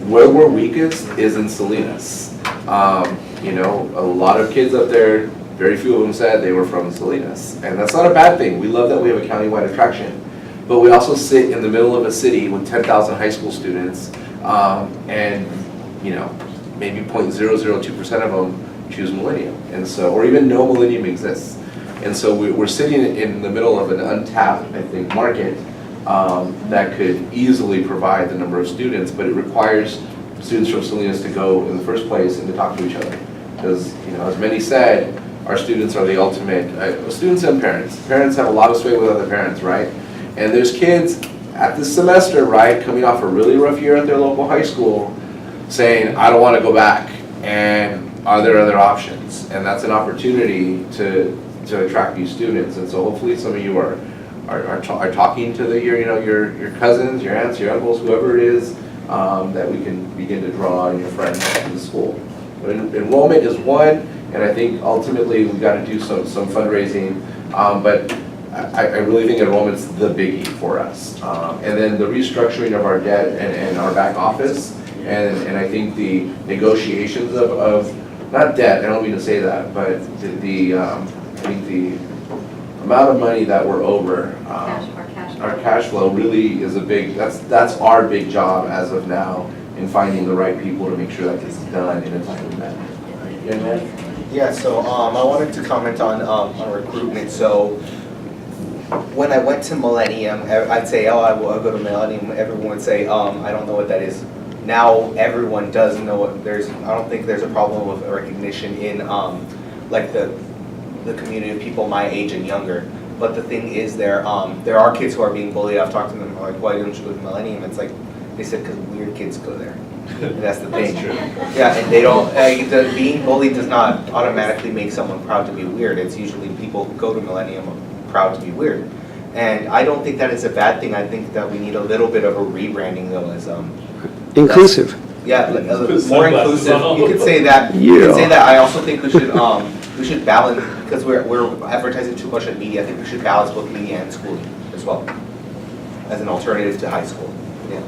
Where we're weakest is in Salinas. A lot of kids up there, very few of them said they were from Salinas. And that's not a bad thing. We love that we have a countywide attraction. But we also sit in the middle of a city with 10,000 high school students, and maybe 0.002% of them choose Millennium. And so, or even know Millennium exists. And so we're sitting in the middle of an untapped, I think, market that could easily provide the number of students, but it requires students from Salinas to go in the first place and to talk to each other. Because, as many said, our students are the ultimate, students and parents. Parents have a lot of sway with other parents, right? And there's kids at this semester, right, coming off a really rough year at their local high school, saying, I don't want to go back, and are there other options? And that's an opportunity to attract these students. And so hopefully some of you are talking to your cousins, your aunts, your uncles, whoever it is, that we can begin to draw your friends to the school. But enrollment is one, and I think ultimately we've got to do some fundraising, but I really think enrollment's the biggie for us. And then the restructuring of our debt and our back office, and I think the negotiations of not debt, I don't mean to say that, but I think the amount of money that we're over, our cash flow really is a big, that's our big job as of now, in finding the right people to make sure that gets done in a timely manner. Yeah, so I wanted to comment on recruitment. So when I went to Millennium, I'd say, oh, I'll go to Millennium. Everyone would say, I don't know what that is. Now everyone does know what I don't think there's a problem with recognition in like the community of people my age and younger. But the thing is, there are kids who are being bullied. I've talked to them, like, why don't you go to Millennium? It's like, they said, because weird kids go there. And that's the thing. Yeah, and they don't, being bullied does not automatically make someone proud to be weird. It's usually people who go to Millennium are proud to be weird. And I don't think that is a bad thing. I think that we need a little bit of a rebranding though, as Inclusive. yeah, more inclusive. You could say that. You could say that. I also think we should balance, because we're advertising too much on media. I think we should balance both media and schooling as well, as an alternative to high school. Yeah.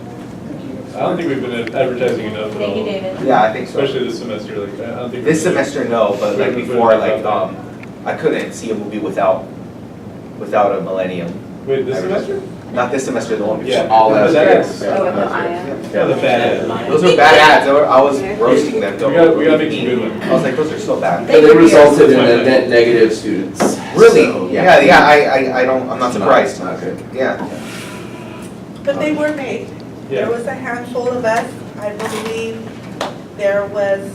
I don't think we've been advertising enough at all. Thank you, David. Yeah, I think so. Especially this semester, like, I don't think. This semester, no, but like before, like, I couldn't see a movie without a Millennium. Wait, this semester? Not this semester, the one before. Yeah, all the bad ads. Yeah, the bad ads. Those were bad ads. I was roasting them. We gotta make some good ones. I was like, those are so bad. And they resulted in a net negative students. Really? So, Yeah, I'm not surprised. Not good. Yeah. But they were made. Yeah. There was a handful of us. I believe there was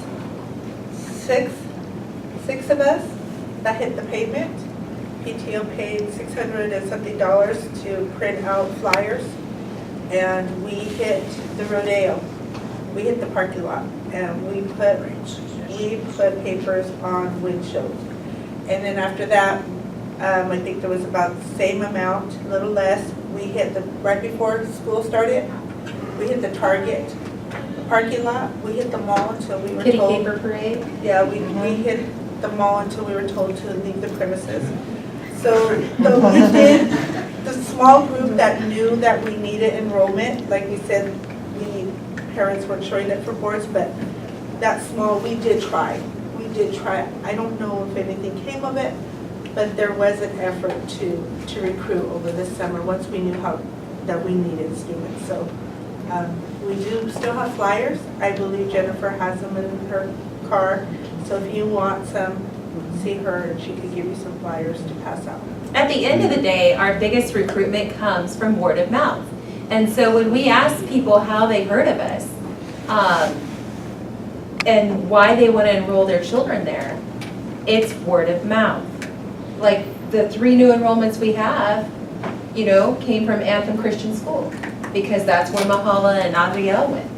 six of us that hit the pavement. PTO paid $600 and something to print out flyers, and we hit the rodeo. We hit the parking lot, and we put papers on windshields. And then after that, I think there was about the same amount, a little less. We hit right before school started, we hit the Target parking lot. We hit the mall until we were Kitty told. paper parade. Yeah, we hit the mall until we were told to leave the premises. So we did, the small group that knew that we needed enrollment, like we said, parents weren't showing up for boards, but that small, we did try. We did try. I don't know if anything came of it, but there was an effort to recruit over this summer once we knew that we needed students. So we do still have flyers. I believe Jennifer has them in her car. So if you want some, see her and she could give you some flyers to pass out. At the end of the day, our biggest recruitment comes from word of mouth. And so when we ask people how they heard of us, and why they want to enroll their children there, it's word of mouth. Like the 3 new enrollments we have, came from Anthem Christian School, because that's where Mahala and Adriel went.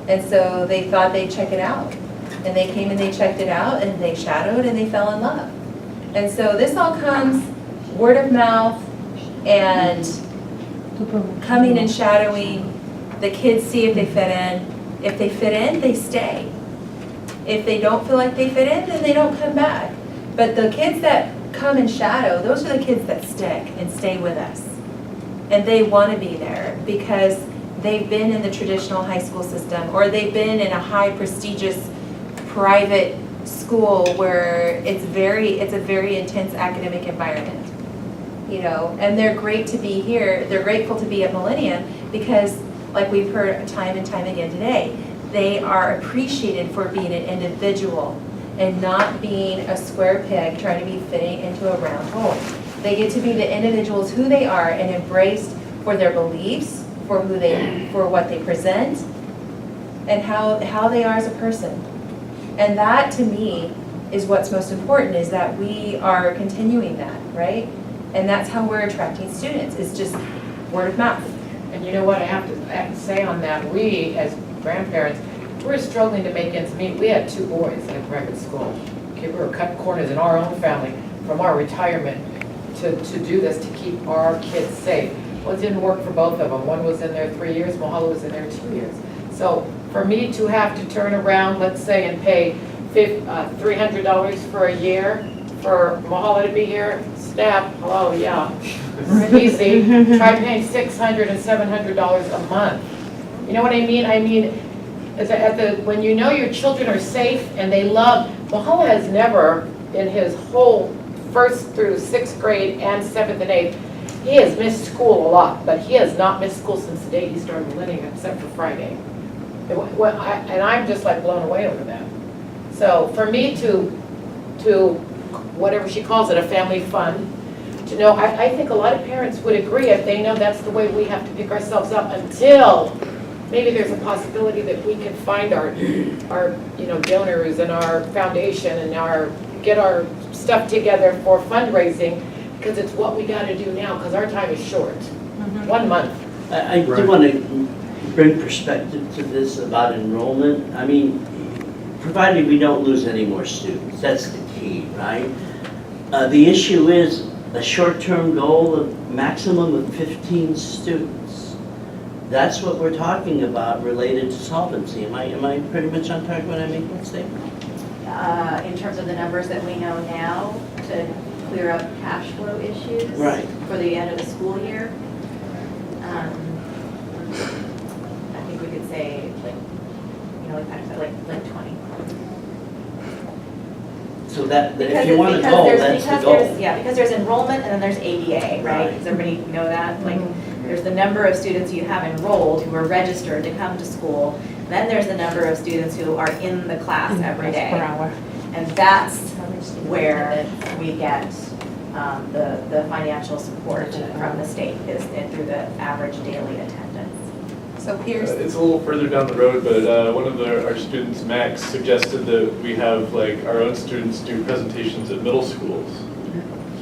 And so they thought they'd check it out. And they came and they checked it out, and they shadowed, and they fell in love. And so this all comes word of mouth and coming and shadowing. The kids see if they fit in. If they fit in, they stay. If they don't feel like they fit in, then they don't come back. But the kids that come and shadow, those are the kids that stick and stay with us. And they want to be there because they've been in the traditional high school system, or they've been in a high prestigious private school where it's a very intense academic environment. And they're great to be here. They're grateful to be at Millennium because, like we've heard time and time again today, they are appreciated for being an individual and not being a square peg trying to be fitting into a round hole. They get to be the individuals who they are and embraced for their beliefs, for what they present, and how they are as a person. And that, to me, is what's most important, is that we are continuing that, right? And that's how we're attracting students, is just word of mouth. And you know what I have to say on that? We, as grandparents, we're struggling to make ends meet. We had 2 boys in a private school. Okay, we were cutting corners in our own family from our retirement to do this, to keep our kids safe. Well, it didn't work for both of them. One was in there 3 years, Mahala was in there 2 years. So for me to have to turn around, let's say, and pay $300 for a year for Mahala to be here, snap, hello, yeah, easy. Try paying $600 and $700 a month. You know what I mean? I mean, when you know your children are safe and they love, Mahala has never, in his whole 1st through 6th grade and 7th and 8th, he has missed school a lot, but he has not missed school since the day he started Millennium, except for Friday. And I'm just like blown away over that. So for me to whatever she calls it, a family fund, to know, I think a lot of parents would agree if they know that's the way we have to pick ourselves up, until maybe there's a possibility that we can find our donors and our foundation and get our stuff together for fundraising, because it's what we got to do now, because our time is short. 1 month. I do want to bring perspective to this about enrollment. I mean, provided we don't lose any more students, that's the key, right? The issue is a short-term goal of maximum of 15 students. That's what we're talking about related to solvency. Am I pretty much on target when I make that statement? In terms of the numbers that we know now to clear up cash flow issues for the end of the school year, I think we could say like 20. So that if you want a goal, that's the goal. Yeah, because there's enrollment and then there's ADA, right? Does everybody know that? Like, there's the number of students you have enrolled who are registered to come to school. Then there's the number of students who are in the class every day. Per hour. And that's where we get the financial support from the state, is through the average daily attendance. So Pierce? It's a little further down the road, but one of our students, Max, suggested that we have our own students do presentations at middle schools.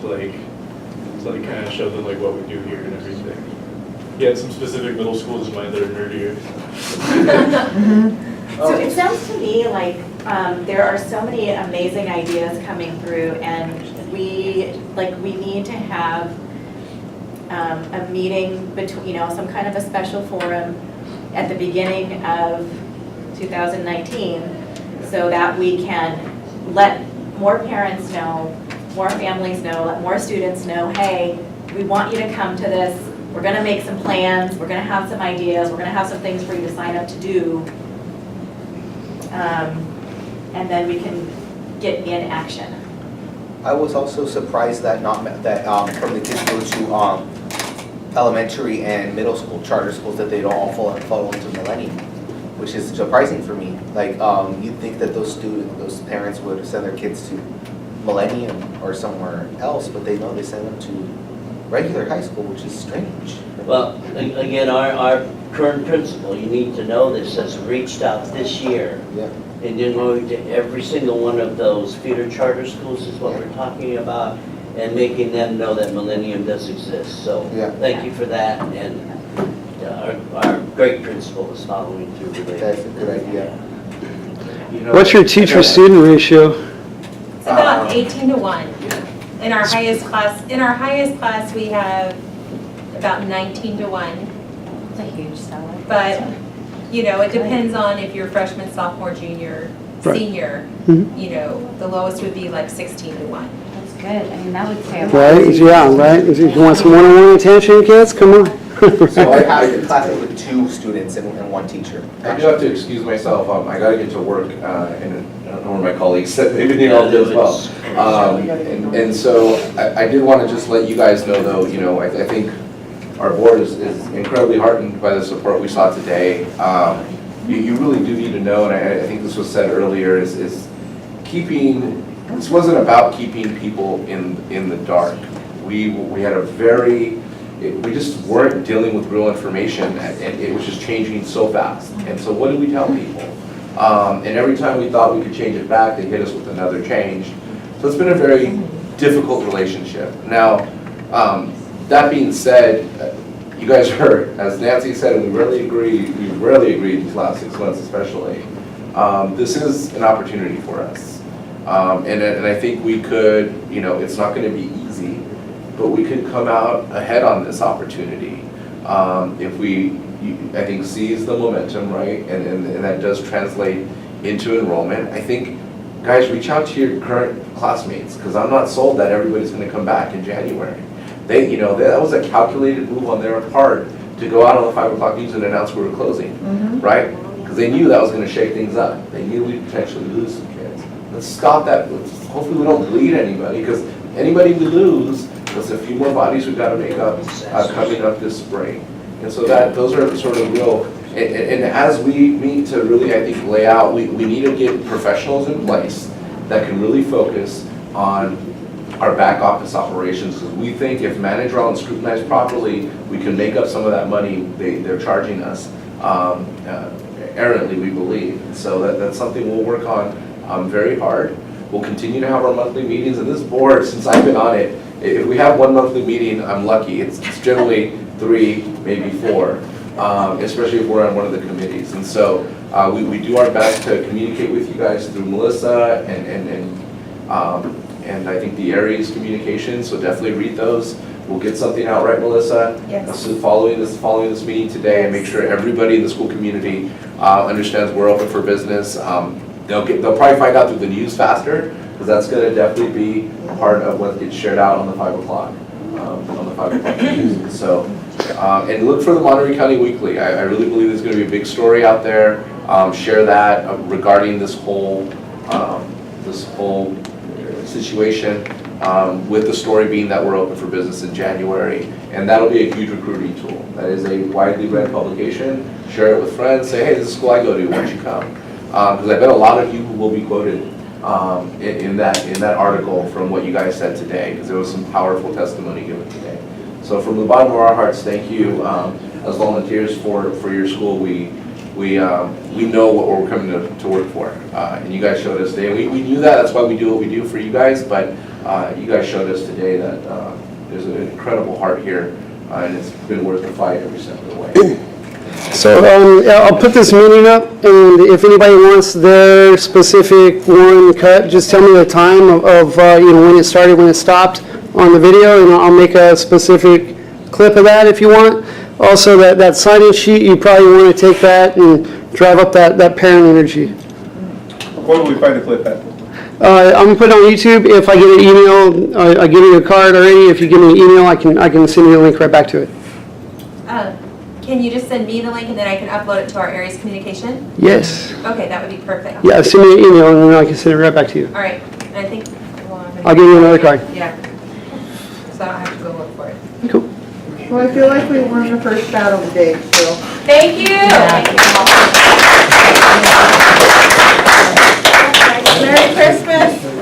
So kind of show them what we do here and everything. He had some specific middle schools in mind that are nerdier. So it sounds to me like there are so many amazing ideas coming through, and we need to have a meeting between, some kind of a special forum at the beginning of 2019, so that we can let more parents know more families know, let more students know, hey, we want you to come to this. We're gonna make some plans, we're gonna have some ideas, we're gonna have some things for you to sign up to do. And then we can get in action. I was also surprised that from the kids who go to elementary and middle school charter schools, that they don't all follow into Millennium, which is surprising for me. Like, you'd think that those parents would send their kids to Millennium or somewhere else, but they send them to regular high school, which is strange. Well, again, our current principal, you need to know this, has reached out this year. Yeah. And then going to every single one of those feeder charter schools is what we're talking about, and making them know that Millennium does exist. So thank you for that, and our great principal is following through with it. That's a good idea. What's your teacher-student ratio? It's about 18 to 1. In our highest class, we have about 19 to 1. It's a huge seller. But, you know, it depends on if you're freshman, sophomore, junior, Right. senior. You know, the lowest would be like 16 to 1. That's good. I mean, that would say a lot. Right, yeah, right. If you want some one-on-one attention, kids, come on. So I have a class with 2 students and 1 teacher. I do have to excuse myself, I gotta get to work, and I don't know where my colleagues said, maybe they all did as well. And so I did want to just let you guys know though, you know, I think our board is incredibly heartened by the support we saw today. You really do need to know, and I think this was said earlier, is this wasn't about keeping people in the dark. We had we just weren't dealing with real information, and it was just changing so fast. And so what did we tell people? And every time we thought we could change it back, they hit us with another change. So it's been a very difficult relationship. Now, that being said, you guys heard, as Nancy said, and we rarely agreed these last 6 months especially, this is an opportunity for us. And I think we could, you know, it's not going to be easy, but we could come out ahead on this opportunity if we, I think, seize the momentum, right? And that does translate into enrollment. I think, guys, reach out to your current classmates, because I'm not sold that everybody's going to come back in January. That was a calculated move on their part to go out on the 5 o'clock news and announce we were closing, right? Because they knew that was going to shake things up. They knew we'd potentially lose some kids. Let's stop that. Hopefully we don't bleed anybody, because anybody we lose, there's a few more bodies we've got to make up coming up this spring. And so those are sort of real, and as we meet to really, I think, lay out, we need to get professionals in place that can really focus on our back office operations, because we think if managed well and scrutinized properly, we can make up some of that money they're charging us errantly, we believe. So that's something we'll work on very hard. We'll continue to have our monthly meetings, and this board, since I've been on it, if we have one monthly meeting, I'm lucky. It's generally 3, maybe 4, especially if we're on one of the committees. And so we do our best to communicate with you guys through Melissa and I think the Aries communication, so definitely read those. We'll get something out, right, Melissa? Yes. So following this meeting today, and make sure everybody in the school community understands we're open for business. They'll probably find out through the news faster, because that's going to definitely be part of what gets shared out on the 5 o'clock news. So, and look for the Monterey County Weekly. I really believe there's going to be a big story out there. Share that regarding this whole situation, with the story being that we're open for business in January, and that'll be a huge recruiting tool. That is a widely read publication. Share it with friends. Say, hey, this is the school I go to. Why don't you come? Because I bet a lot of you will be quoted in that article from what you guys said today, because there was some powerful testimony given today. So from the bottom of our hearts, thank you as volunteers for your school. We know what we're coming to work for, and you guys showed us today. We knew that. That's why we do what we do for you guys. But you guys showed us today that there's an incredible heart here, and it's been worth the fight every step of the way. So I'll put this meeting up, and if anybody wants their specific one cut, just tell me the time of when it started, when it stopped on the video, and I'll make a specific clip of that if you want. Also, that sign-in sheet, you probably want to take that and drive up that parent energy. Where will we find the clip at? I'm gonna put it on YouTube. If I get an email, I give you a card already. If you give me an email, I can send you a link right back to it. Can you just send me the link and then I can upload it to our area's communication? Yes. Okay, that would be perfect. Yeah, send me an email and then I can send it right back to you. All right, and I think, well, I'm gonna- I'll give you another card. Yeah. So I don't have to go look for it. Cool. Well, I feel like we won the first battle today, so. Thank you. Merry Christmas.